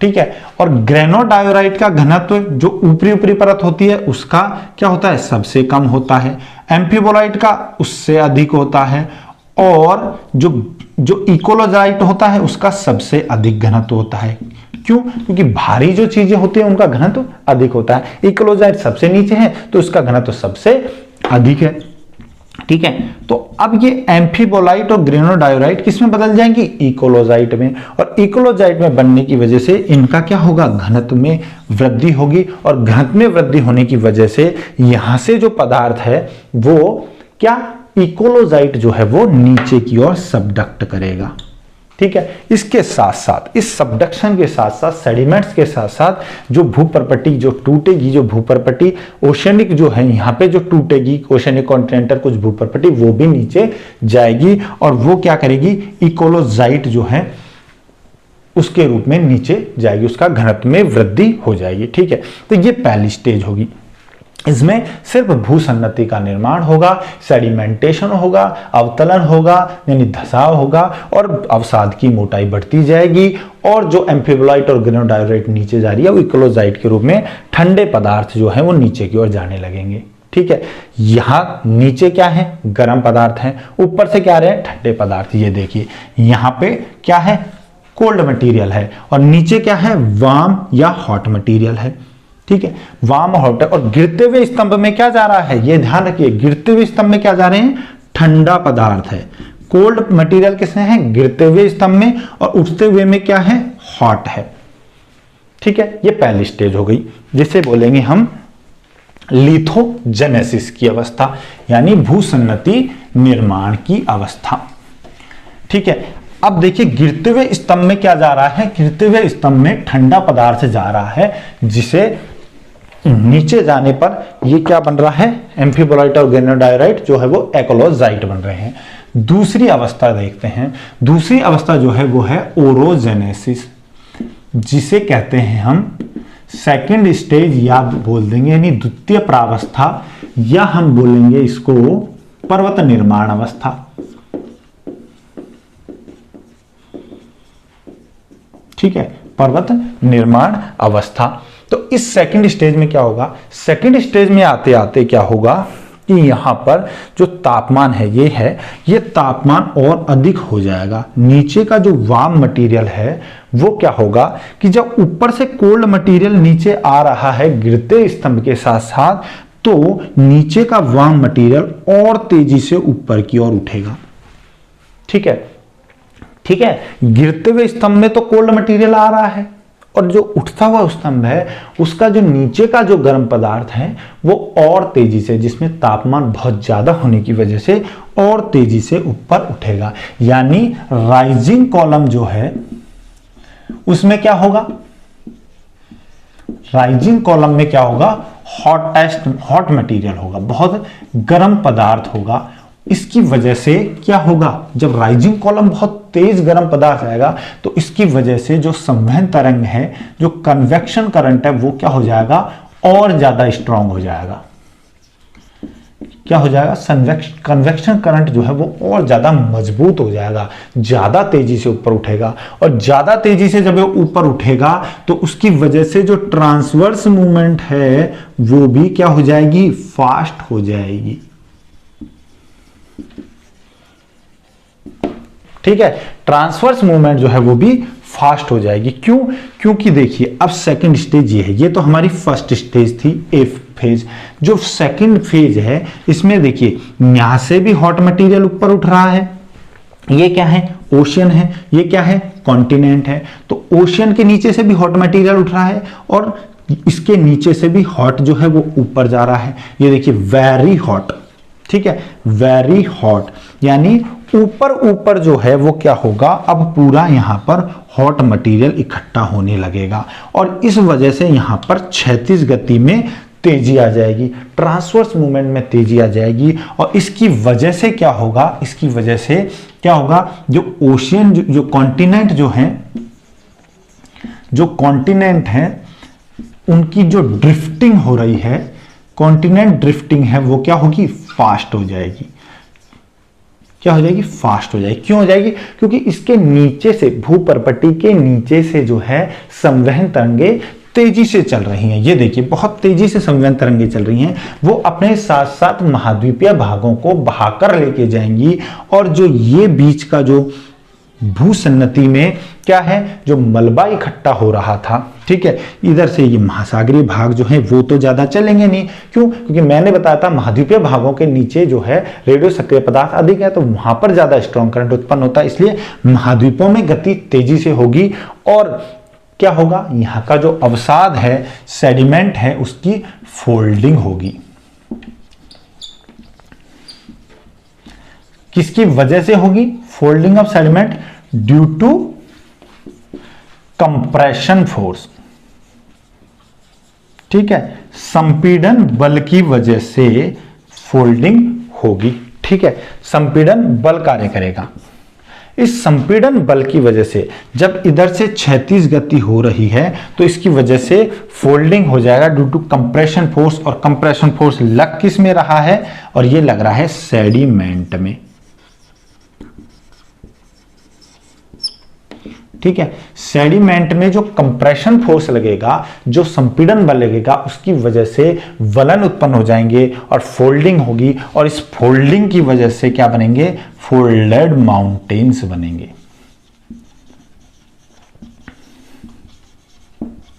ठीक है, और ग्रेनोडायोराइट का घनत्व जो ऊपरी ऊपरी परत होती है उसका क्या होता है, सबसे कम होता है। एम्फीबोलाइट का उससे अधिक होता है, और जो इकोलोजाइट होता है उसका सबसे अधिक घनत्व होता है। क्यों? क्योंकि भारी जो चीजें होती है उनका घनत्व अधिक होता है। इकोलोजाइट सबसे नीचे है तो इसका घनत्व सबसे अधिक है। ठीक है, तो अब ये एम्फीबोलाइट और ग्रेनोडायोराइट किस में बदल जाएंगी, इकोलोजाइट में, और इकोलोजाइट में बनने की वजह से इनका क्या होगा, घनत्व में वृद्धि होगी, और घनत्व में वृद्धि होने की वजह से यहां से जो पदार्थ है वो क्या, इकोलोजाइट जो है वो नीचे की ओर सबडक्ट करेगा। ठीक है, इसके साथ साथ, इस सबडक्शन के साथ साथ, सेडिमेंट्स के साथ साथ जो भूपरपट्टी जो टूटेगी, जो भूपरपट्टी ओशियनिक जो है यहाँ पे जो टूटेगी, ओशियनिक कॉन्टिनेंटल कुछ भूपरपट्टी वो भी नीचे जाएगी, और वो क्या करेगी, इकोलोजाइट जो है उसके रूप में नीचे जाएगी, उसका घनत्व में वृद्धि हो जाएगी। ठीक है, तो ये पहली स्टेज होगी। इसमें सिर्फ भूसन्नति का निर्माण होगा, सेडिमेंटेशन होगा, अवतलन होगा यानी धसाव होगा, और अवसाद की मोटाई बढ़ती जाएगी, और जो एम्फीबोलाइट और ग्रेनोडायोराइट नीचे जा रही है वो इकोलोजाइट के रूप में ठंडे पदार्थ जो है वो नीचे की ओर जाने लगेंगे। ठीक है, यहां नीचे क्या है, गर्म पदार्थ है, ऊपर से क्या आ रहे हैं, ठंडे पदार्थ। ये देखिए यहां पे क्या है, कोल्ड मटेरियल है, और नीचे क्या है, वार्म या हॉट मटेरियल है। ठीक है, वार्म हॉट, और गिरते हुए स्तंभ में क्या जा रहा है, ये ध्यान रखिए, गिरते हुए स्तंभ में क्या जा रहे हैं, ठंडा पदार्थ है। कोल्ड मटेरियल किसमें है, गिरते हुए स्तंभ में, और उठते हुए में क्या है, हॉट है। ठीक है, ये पहली स्टेज हो गई, जिसे बोलेंगे हम लिथोजेनेसिस की अवस्था, यानी भूसन्नति निर्माण की अवस्था। ठीक है, अब देखिए गिरते हुए स्तंभ में क्या जा रहा है, गिरते हुए स्तंभ में ठंडा पदार्थ जा रहा है, जिसे नीचे जाने पर ये क्या बन रहा है, एम्फीबोलाइट और ग्रेनोडायोराइट जो है वो इकोलोजाइट बन रहे हैं। दूसरी अवस्था देखते हैं, दूसरी अवस्था जो है वो है ओरोजेनेसिस, जिसे कहते हैं हम सेकंड स्टेज या बोल देंगे यानी द्वितीय प्रावस्था, या हम बोलेंगे इसको पर्वत निर्माण अवस्था। ठीक है, पर्वत निर्माण अवस्था। तो इस सेकंड स्टेज में क्या होगा, सेकंड स्टेज में आते आते क्या होगा कि यहां पर जो तापमान है ये तापमान और अधिक हो जाएगा। नीचे का जो वार्म मटेरियल है वो क्या होगा कि जब ऊपर से कोल्ड मटेरियल नीचे आ रहा है गिरते स्तंभ के साथ साथ, तो नीचे का वार्म मटेरियल और तेजी से ऊपर की ओर उठेगा। ठीक है, ठीक है, गिरते हुए स्तंभ में तो कोल्ड मटेरियल आ रहा है, और जो उठता हुआ स्तंभ है उसका जो नीचे का जो गर्म पदार्थ है वो और तेजी से, जिसमें तापमान बहुत ज्यादा होने की वजह से और तेजी से ऊपर उठेगा। यानी राइजिंग कॉलम जो है उसमें क्या होगा, राइजिंग कॉलम में क्या होगा, हॉट मटेरियल होगा, बहुत गर्म पदार्थ होगा, इसकी वजह से क्या होगा, जब राइजिंग कॉलम बहुत तेज गर्म पदार्थ आएगा तो इसकी वजह से जो संवहन तरंग है, जो कन्वेक्शन करंट है, वो क्या हो जाएगा, और ज्यादा स्ट्रांग हो जाएगा। क्या हो जाएगा, कन्वेक्शन करंट जो है वो और ज्यादा मजबूत हो जाएगा, ज्यादा तेजी से ऊपर उठेगा। और ज्यादा तेजी से जब वो ऊपर उठेगा तो उसकी वजह से जो ट्रांसवर्स मूवमेंट है वो भी क्या हो जाएगी, फास्ट हो जाएगी। ठीक है, ट्रांसवर्स मूवमेंट जो है वो भी फास्ट हो जाएगी। क्यों, क्योंकि देखिए अब सेकंड स्टेज ये है, ये तो हमारी फर्स्ट स्टेज थी, ए फेज। जो सेकंड फेज है इसमें देखिए यहां से भी हॉट मटेरियल ऊपर उठ रहा है, ये क्या है, ओशियन है, ये क्या है, कॉन्टिनेंट है। तो ओशियन के नीचे से भी हॉट मटेरियल उठ रहा है और इसके नीचे से भी हॉट जो है वो ऊपर जा रहा है। ये देखिए वेरी हॉट, ठीक है, वेरी हॉट, यानी ऊपर ऊपर जो है वो क्या होगा, अब पूरा यहां पर हॉट मटेरियल इकट्ठा होने लगेगा और इस वजह से यहां पर क्षैतिज गति में तेजी आ जाएगी, ट्रांसवर्स मूवमेंट में तेजी आ जाएगी। और इसकी वजह से क्या होगा, इसकी वजह से क्या होगा, जो ओशियन जो कॉन्टिनेंट जो है, जो कॉन्टिनेंट है उनकी जो ड्रिफ्टिंग हो रही है, कॉन्टिनेंट ड्रिफ्टिंग है, वो क्या होगी, फास्ट हो जाएगी। क्या हो जाएगी, फास्ट हो जाएगी। क्यों हो जाएगी, क्योंकि इसके नीचे से, भूपर्पटी के नीचे से जो है संवहन तरंगे तेजी से चल रही हैं। ये देखिए बहुत तेजी से संवहन तरंगे चल रही हैं, वो अपने साथ साथ महाद्वीपीय भागों को बहाकर लेके जाएंगी। और जो ये बीच का जो भूसन्नति में क्या है, जो मलबा इकट्ठा हो रहा था, ठीक है, इधर से ये महासागरीय भाग जो है वो तो ज्यादा चलेंगे नहीं। क्यों, क्योंकि मैंने बताया था महाद्वीपीय भागों के नीचे जो है रेडियो सक्रिय पदार्थ अधिक है, तो वहां पर ज्यादा स्ट्रॉन्ग करंट उत्पन्न होता है, इसलिए महाद्वीपों में गति तेजी से होगी। और क्या होगा, यहाँ का जो अवसाद है, सेडिमेंट है, उसकी फोल्डिंग होगी। किसकी वजह से होगी folding of sediment, due to compression force, ठीक है, संपीड़न बल की वजह से फोल्डिंग होगी। ठीक है, संपीड़न बल कार्य करेगा। इस संपीड़न बल की वजह से जब इधर से क्षैतिज गति हो रही है तो इसकी वजह से फोल्डिंग हो जाएगा ड्यू टू कंप्रेशन फोर्स। और कंप्रेशन फोर्स लग किस में रहा है, और ये लग रहा है सेडिमेंट में। ठीक है, सेडिमेंट में जो कंप्रेशन फोर्स लगेगा, जो संपीड़न बल लगेगा, उसकी वजह से वलन उत्पन्न हो जाएंगे और फोल्डिंग होगी। और इस फोल्डिंग की वजह से क्या बनेंगे, फोल्डेड माउंटेन्स बनेंगे।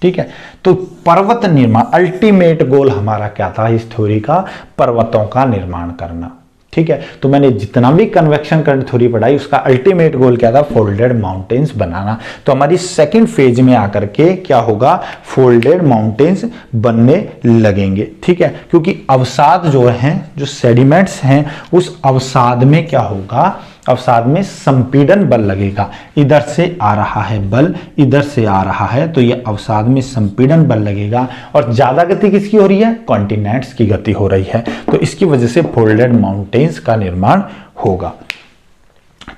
ठीक है, तो पर्वत निर्माण, अल्टीमेट गोल हमारा क्या था इस थ्योरी का, पर्वतों का निर्माण करना। ठीक है, तो मैंने जितना भी कन्वेक्शन करंट थ्योरी पढ़ाई उसका अल्टीमेट गोल क्या था, फोल्डेड माउंटेन्स बनाना। तो हमारी सेकंड फेज में आकर के क्या होगा, फोल्डेड माउंटेन्स बनने लगेंगे। ठीक है, क्योंकि अवसाद जो हैं, जो सेडिमेंट्स हैं, उस अवसाद में क्या होगा, अवसाद में संपीड़न बल लगेगा। इधर से आ रहा है बल, इधर से आ रहा है, तो ये अवसाद में संपीड़न बल लगेगा। और ज्यादा गति किसकी हो रही है, कॉन्टिनेंट्स की गति हो रही है, तो इसकी वजह से फोल्डेड माउंटेन्स का निर्माण होगा।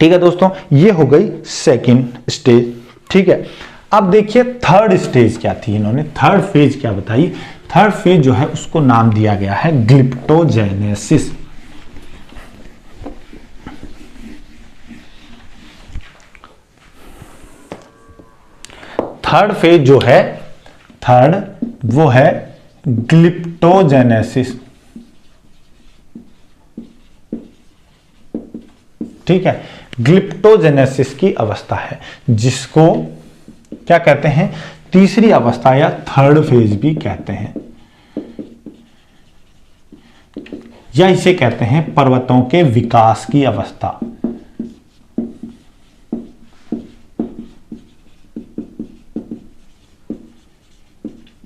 ठीक है दोस्तों, ये हो गई सेकंड स्टेज। ठीक है, अब देखिए थर्ड स्टेज क्या थी, इन्होंने थर्ड फेज क्या बताई। थर्ड फेज जो है उसको नाम दिया गया है ग्लिप्टोजेनेसिस। थर्ड फेज जो है, थर्ड वो है ग्लिप्टोजेनेसिस। ठीक है, ग्लिप्टोजेनेसिस की अवस्था है, जिसको क्या कहते हैं, तीसरी अवस्था या थर्ड फेज भी कहते हैं, या इसे कहते हैं पर्वतों के विकास की अवस्था।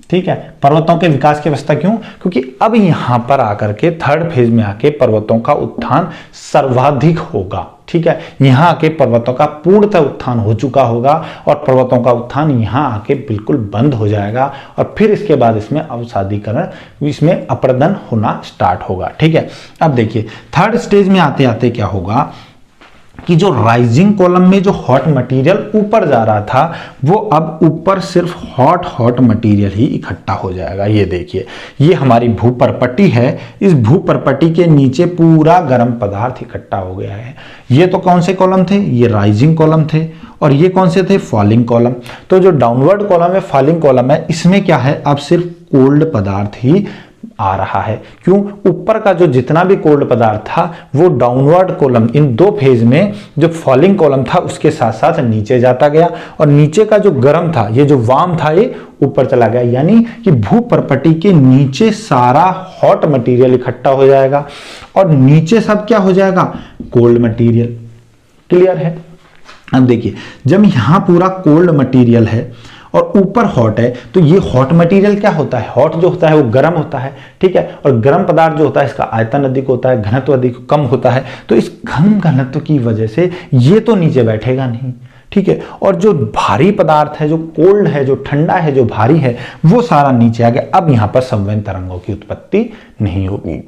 ठीक है। पर्वतों के विकास की अवस्था क्यों? क्योंकि अब यहां पर आकर के थर्ड फेज में आके पर्वतों का उत्थान सर्वाधिक होगा। ठीक है, यहां आके पर्वतों का पूर्णतः उत्थान हो चुका होगा और पर्वतों का उत्थान यहां आके बिल्कुल बंद हो जाएगा और फिर इसके बाद इसमें अवसादीकरण, इसमें अपरदन होना स्टार्ट होगा। ठीक है, अब देखिए थर्ड स्टेज में आते आते क्या होगा कि जो राइजिंग कॉलम में जो हॉट मटेरियल ऊपर जा रहा था वो अब ऊपर सिर्फ हॉट मटेरियल ही इकट्ठा हो जाएगा। ये देखिए, ये हमारी भूपर्पट्टी है, इस भूपर्पट्टी के नीचे पूरा गर्म पदार्थ इकट्ठा हो गया है। ये तो कौन से कॉलम थे? ये राइजिंग कॉलम थे और ये कौन से थे? Falling column. तो जो डाउनवर्ड कॉलम है, फॉलिंग कॉलम है, इसमें क्या है? अब सिर्फ कोल्ड पदार्थ ही आ रहा है। क्यों? ऊपर का जो जितना भी कोल्ड पदार्थ था वो डाउनवर्ड कॉलम इन दो फेज में जो फॉलिंग कॉलम था उसके साथ साथ नीचे जाता गया और नीचे का जो गर्म था, ये जो वार्म था, ये ऊपर चला गया। यानी कि भूपर्पट्टी के नीचे सारा हॉट मटेरियल इकट्ठा हो जाएगा और नीचे सब क्या हो जाएगा? Cold material. क्लियर है? अब देखिए, जब यहां पूरा कोल्ड मटेरियल है और ऊपर हॉट है तो ये हॉट मटेरियल क्या होता है? हॉट जो होता है वो गर्म होता है। ठीक है, और गर्म पदार्थ जो होता है इसका आयतन अधिक होता है, घनत्व अधिक कम होता है। तो इस कम घनत्व की वजह से ये तो नीचे बैठेगा नहीं। ठीक है, और जो भारी पदार्थ है, जो कोल्ड है, जो ठंडा है, जो भारी है, वो सारा नीचे आ गया। अब यहां पर संवहन तरंगों की उत्पत्ति नहीं होगी।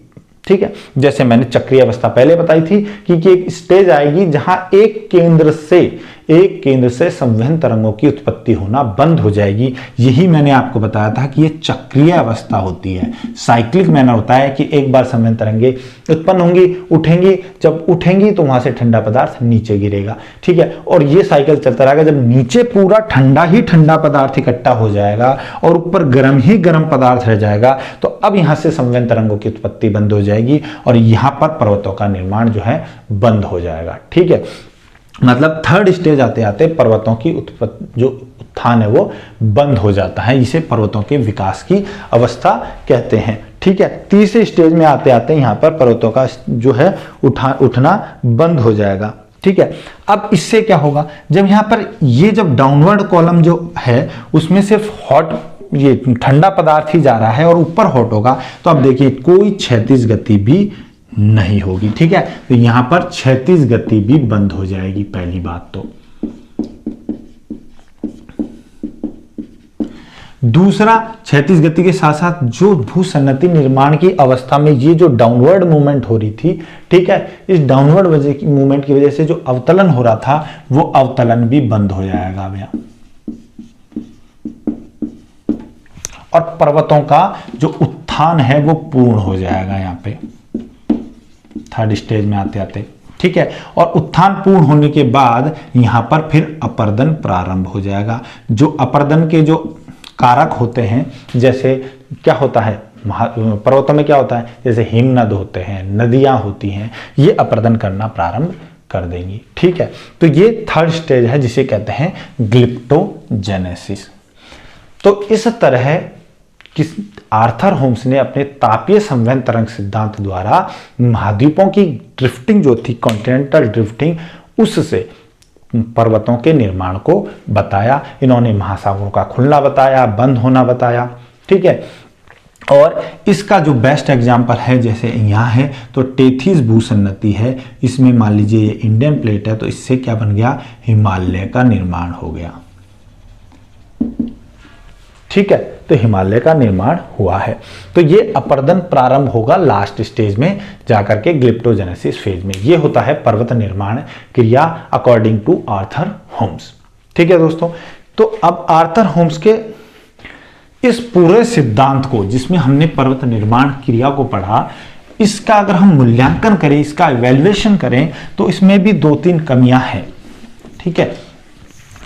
ठीक है, जैसे मैंने चक्रीय अवस्था पहले बताई थी कि एक स्टेज आएगी जहां एक केंद्र से संवहन तरंगों की उत्पत्ति होना बंद हो जाएगी। यही मैंने आपको बताया था कि ये चक्रीय अवस्था होती है, साइक्लिक मैनर होता है कि एक बार संवहन तरंगे उत्पन्न होंगी, उठेंगी, जब उठेंगी तो वहां से ठंडा पदार्थ नीचे गिरेगा। ठीक है, और ये साइकिल चलता रहेगा। जब नीचे पूरा ठंडा ही ठंडा पदार्थ इकट्ठा हो जाएगा और ऊपर गर्म ही गर्म पदार्थ रह जाएगा तो अब यहां से संवहन तरंगों की उत्पत्ति बंद हो जाएगी और यहां पर पर्वतों का निर्माण जो है बंद हो जाएगा। ठीक है, मतलब थर्ड स्टेज आते आते पर्वतों की उत्पत्ति, जो उत्थान है वो बंद हो जाता है। इसे पर्वतों के विकास की अवस्था कहते हैं। ठीक है, तीसरे स्टेज में आते आते यहाँ पर पर्वतों का जो है उठना बंद हो जाएगा। ठीक है, अब इससे क्या होगा? जब यहाँ पर ये जब डाउनवर्ड कॉलम जो है उसमें सिर्फ हॉट, ये ठंडा पदार्थ ही जा रहा है और ऊपर हॉट होगा तो अब देखिए कोई क्षैतिज गति भी नहीं होगी। ठीक है, तो यहां पर क्षैतिज गति भी बंद हो जाएगी। पहली बात तो दूसरा, क्षैतिज गति के साथ साथ जो भूसन्नति निर्माण की अवस्था में ये जो डाउनवर्ड मूवमेंट हो रही थी, ठीक है, इस डाउनवर्ड मूवमेंट की वजह से जो अवतलन हो रहा था वो अवतलन भी बंद हो जाएगा भैया। और पर्वतों का जो उत्थान है वो पूर्ण हो जाएगा यहां पे थर्ड स्टेज में आते आते। ठीक है, और उत्थान पूर्ण होने के बाद यहां पर फिर अपरदन प्रारंभ हो जाएगा। जो अपरदन के जो कारक होते हैं, जैसे क्या होता है पर्वतों में, क्या होता है, जैसे हिमनद होते हैं, नदियां होती हैं, ये अपरदन करना प्रारंभ कर देंगी। ठीक है, तो ये थर्ड स्टेज है जिसे कहते हैं ग्लिप्टोजेनेसिस। तो इस तरह किस आर्थर होम्स ने अपने तापीय संवहन तरंग सिद्धांत द्वारा महाद्वीपों की ड्रिफ्टिंग जो थी, कॉन्टिनेंटल ड्रिफ्टिंग, उससे पर्वतों के निर्माण को बताया। इन्होंने महासागरों का खुलना बताया, बंद होना बताया। ठीक है, और इसका जो बेस्ट एग्जाम्पल है, जैसे यहाँ है तो टेथिस भूसन्नति है, इसमें मान लीजिए ये इंडियन प्लेट है तो इससे क्या बन गया? हिमालय का निर्माण हो गया। ठीक है, तो हिमालय का निर्माण हुआ है। तो ये अपरदन प्रारंभ होगा लास्ट स्टेज में जाकर के ग्लिप्टोजेनेसिस फेज में। ये होता है पर्वत निर्माण क्रिया अकॉर्डिंग टू आर्थर होम्स। ठीक है दोस्तों, तो अब आर्थर होम्स के इस पूरे सिद्धांत को, जिसमें हमने पर्वत निर्माण क्रिया को पढ़ा, इसका अगर हम मूल्यांकन करें, इसका इवैल्यूएशन करें तो इसमें भी 2-3 कमियां हैं। ठीक है,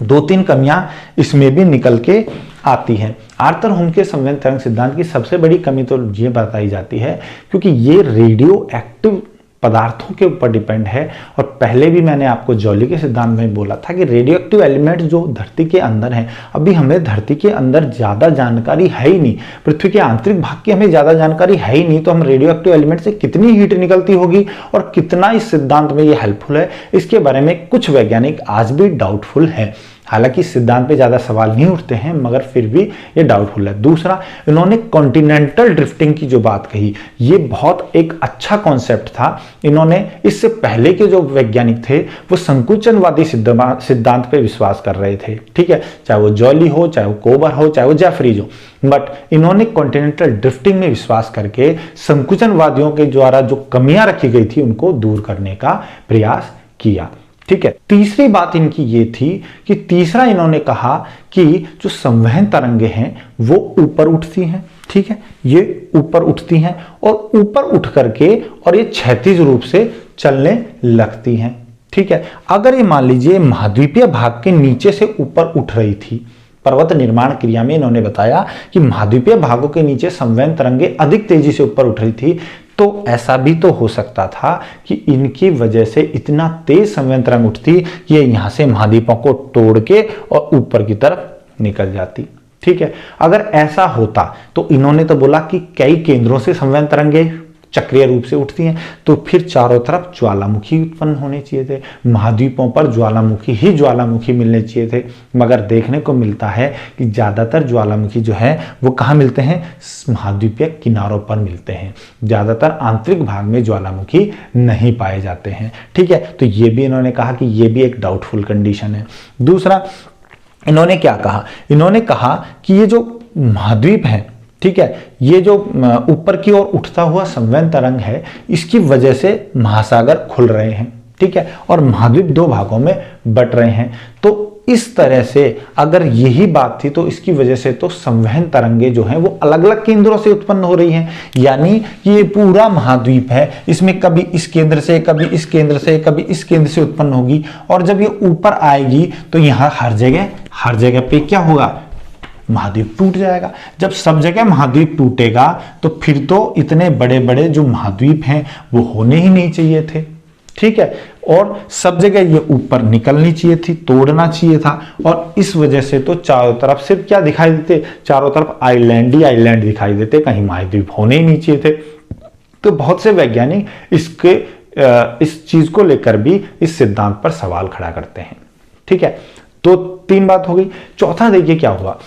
2-3 कमियां इसमें भी निकल के आती हैं। आर्थर होम के संवहन तरंग सिद्धांत की सबसे बड़ी कमी तो ये बताई जाती है क्योंकि ये रेडियो एक्टिव पदार्थों के ऊपर डिपेंड है। और पहले भी मैंने आपको जॉली के सिद्धांत में बोला था कि रेडियो एक्टिव एलिमेंट जो धरती के अंदर हैं, अभी हमें धरती के अंदर ज़्यादा जानकारी है ही नहीं, पृथ्वी के आंतरिक भाग की हमें ज़्यादा जानकारी है ही नहीं, तो हम रेडियो एक्टिव एलिमेंट से कितनी हीट निकलती होगी और कितना इस सिद्धांत में ये हेल्पफुल है, इसके बारे में कुछ वैज्ञानिक आज भी डाउटफुल है। हालांकि इस सिद्धांत पे ज्यादा सवाल नहीं उठते हैं, मगर फिर भी ये डाउटफुल है। दूसरा, इन्होंने कॉन्टिनेंटल ड्रिफ्टिंग की जो बात कही, ये बहुत एक अच्छा कॉन्सेप्ट था। इन्होंने इससे पहले के जो वैज्ञानिक थे वो संकुचनवादी सिद्धांत पे विश्वास कर रहे थे, ठीक है, चाहे वो जॉली हो, चाहे वो कोबर हो, चाहे वो जेफरीज हो, बट इन्होंने कॉन्टिनेंटल ड्रिफ्टिंग में विश्वास करके संकुचनवादियों के द्वारा जो कमियां रखी गई थी उनको दूर करने का प्रयास किया, ठीक है। तीसरी बात इनकी ये थी कि तीसरा इन्होंने कहा कि जो संवहन तरंगे हैं वो ऊपर उठती हैं, ठीक है, ये ऊपर उठती हैं और ऊपर उठ करके और ये क्षैतिज रूप से चलने लगती हैं, ठीक है। अगर ये मान लीजिए महाद्वीपीय भाग के नीचे से ऊपर उठ रही थी, पर्वत निर्माण क्रिया में इन्होंने बताया कि महाद्वीपीय भागों के नीचे संवहन तरंगे अधिक तेजी से ऊपर उठ रही थी, तो ऐसा भी तो हो सकता था कि इनकी वजह से इतना तेज संवहन तरंग उठती कि ये यहां से महाद्वीपों को तोड़ के और ऊपर की तरफ निकल जाती, ठीक है। अगर ऐसा होता तो इन्होंने तो बोला कि कई केंद्रों से संवहन तरंगे चक्रीय रूप से उठती हैं, तो फिर चारों तरफ ज्वालामुखी उत्पन्न होने चाहिए थे, महाद्वीपों पर ज्वालामुखी ही ज्वालामुखी मिलने चाहिए थे, मगर देखने को मिलता है कि ज्यादातर ज्वालामुखी जो है वो कहाँ मिलते हैं, महाद्वीपीय किनारों पर मिलते हैं, ज्यादातर आंतरिक भाग में ज्वालामुखी नहीं पाए जाते हैं, ठीक है। तो ये भी इन्होंने कहा कि ये भी एक डाउटफुल कंडीशन है। दूसरा, इन्होंने क्या कहा, इन्होंने कहा कि ये जो महाद्वीप है, ठीक है, ये जो ऊपर की ओर उठता हुआ संवहन तरंग है, इसकी वजह से महासागर खुल रहे हैं, ठीक है, और महाद्वीप दो भागों में बट रहे हैं। तो इस तरह से अगर यही बात थी तो इसकी वजह से तो संवहन तरंगे जो हैं वो अलग अलग केंद्रों से उत्पन्न हो रही हैं, यानी कि ये पूरा महाद्वीप है, इसमें कभी इस केंद्र से, कभी इस केंद्र से, कभी इस केंद्र से उत्पन्न होगी, और जब ये ऊपर आएगी तो यहाँ हर जगह पे क्या होगा, महाद्वीप टूट जाएगा। जब सब जगह महाद्वीप टूटेगा तो फिर तो इतने बड़े बड़े जो महाद्वीप हैं वो होने ही नहीं चाहिए थे, ठीक है, और सब जगह ये ऊपर निकलनी चाहिए थी, तोड़ना चाहिए था, और इस वजह से तो चारों तरफ सिर्फ क्या दिखाई देते, चारों तरफ आइलैंड ही आइलैंड दिखाई देते, कहीं महाद्वीप होने ही नहीं चाहिए थे। तो बहुत से वैज्ञानिक इस चीज को लेकर भी इस सिद्धांत पर सवाल खड़ा करते हैं, ठीक है। तो तीन बात हो गई। चौथा देखिए क्या हुआ,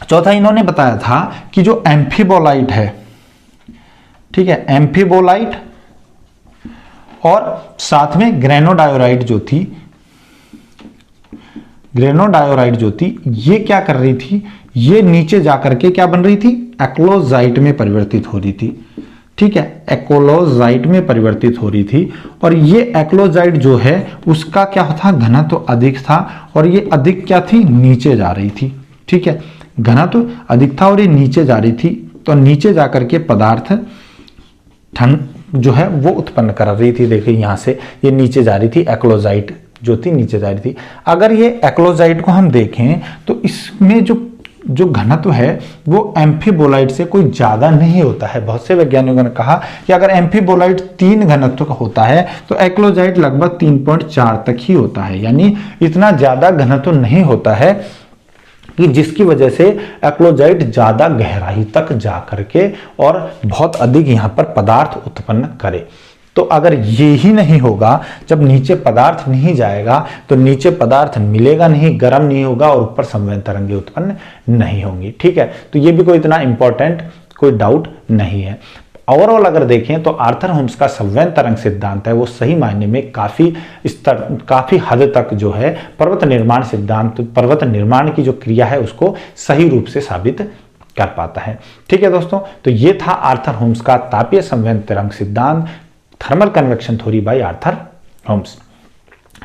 चौथा इन्होंने बताया था कि जो एम्फीबोलाइट है, ठीक है, एम्फीबोलाइट और साथ में ग्रेनोडायोराइट जो थी, ये क्या कर रही थी, ये नीचे जाकर के क्या बन रही थी, एक्लोजाइट में परिवर्तित हो रही थी, ठीक है, एक्लोजाइट में परिवर्तित हो रही थी। और ये एक्लोजाइट जो है उसका क्या था, घनत्व तो अधिक था, और ये अधिक क्या थी, नीचे जा रही थी, ठीक है, घनत्व तो अधिक था और ये नीचे जा रही थी, तो नीचे जाकर के पदार्थ ठंड जो है वो उत्पन्न कर रही थी। देखिए यहां से ये नीचे जा रही थी, एक्लोजाइट जो थी नीचे जा रही थी। अगर ये एक्लोजाइट को हम देखें तो इसमें जो घनत्व है वो एम्फीबोलाइट से कोई ज्यादा नहीं होता है। बहुत से वैज्ञानिकों ने कहा कि अगर एम्फीबोलाइट 3 घनत्व का होता है तो एक्लोजाइट लगभग 3.4 तक ही होता है, यानी इतना ज्यादा घनत्व नहीं होता है कि जिसकी वजह से एक्लोजाइट ज्यादा गहराई तक जा करके और बहुत अधिक यहां पर पदार्थ उत्पन्न करे। तो अगर ये ही नहीं होगा, जब नीचे पदार्थ नहीं जाएगा तो नीचे पदार्थ मिलेगा नहीं, गर्म नहीं होगा और ऊपर संवहन तरंगे उत्पन्न नहीं होंगी, ठीक है। तो ये भी कोई इतना इंपॉर्टेंट कोई डाउट नहीं है। ओवरऑल अगर देखें तो आर्थर होम्स का संवहन तरंग सिद्धांत है वो सही मायने में काफी हद तक जो है पर्वत निर्माण सिद्धांत, पर्वत निर्माण की जो क्रिया है उसको सही रूप से साबित कर पाता है, ठीक है दोस्तों। तो ये था आर्थर होम्स का तापीय संवहन तरंग सिद्धांत, thermal convection theory by Arthur Holmes,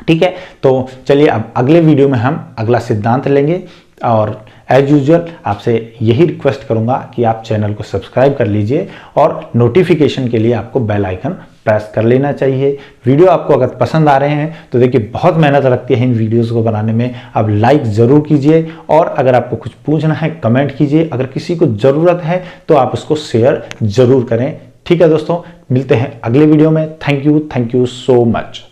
ठीक है। तो चलिए अब अगले वीडियो में हम अगला सिद्धांत लेंगे, और एज यूजुअल आपसे यही रिक्वेस्ट करूंगा कि आप चैनल को सब्सक्राइब कर लीजिए और नोटिफिकेशन के लिए आपको बेल आइकन प्रेस कर लेना चाहिए। वीडियो आपको अगर पसंद आ रहे हैं तो देखिए बहुत मेहनत लगती है इन वीडियोस को बनाने में, आप लाइक ज़रूर कीजिए, और अगर आपको कुछ पूछना है कमेंट कीजिए, अगर किसी को ज़रूरत है तो आप उसको शेयर ज़रूर करें, ठीक है दोस्तों। मिलते हैं अगले वीडियो में। Thank you so much.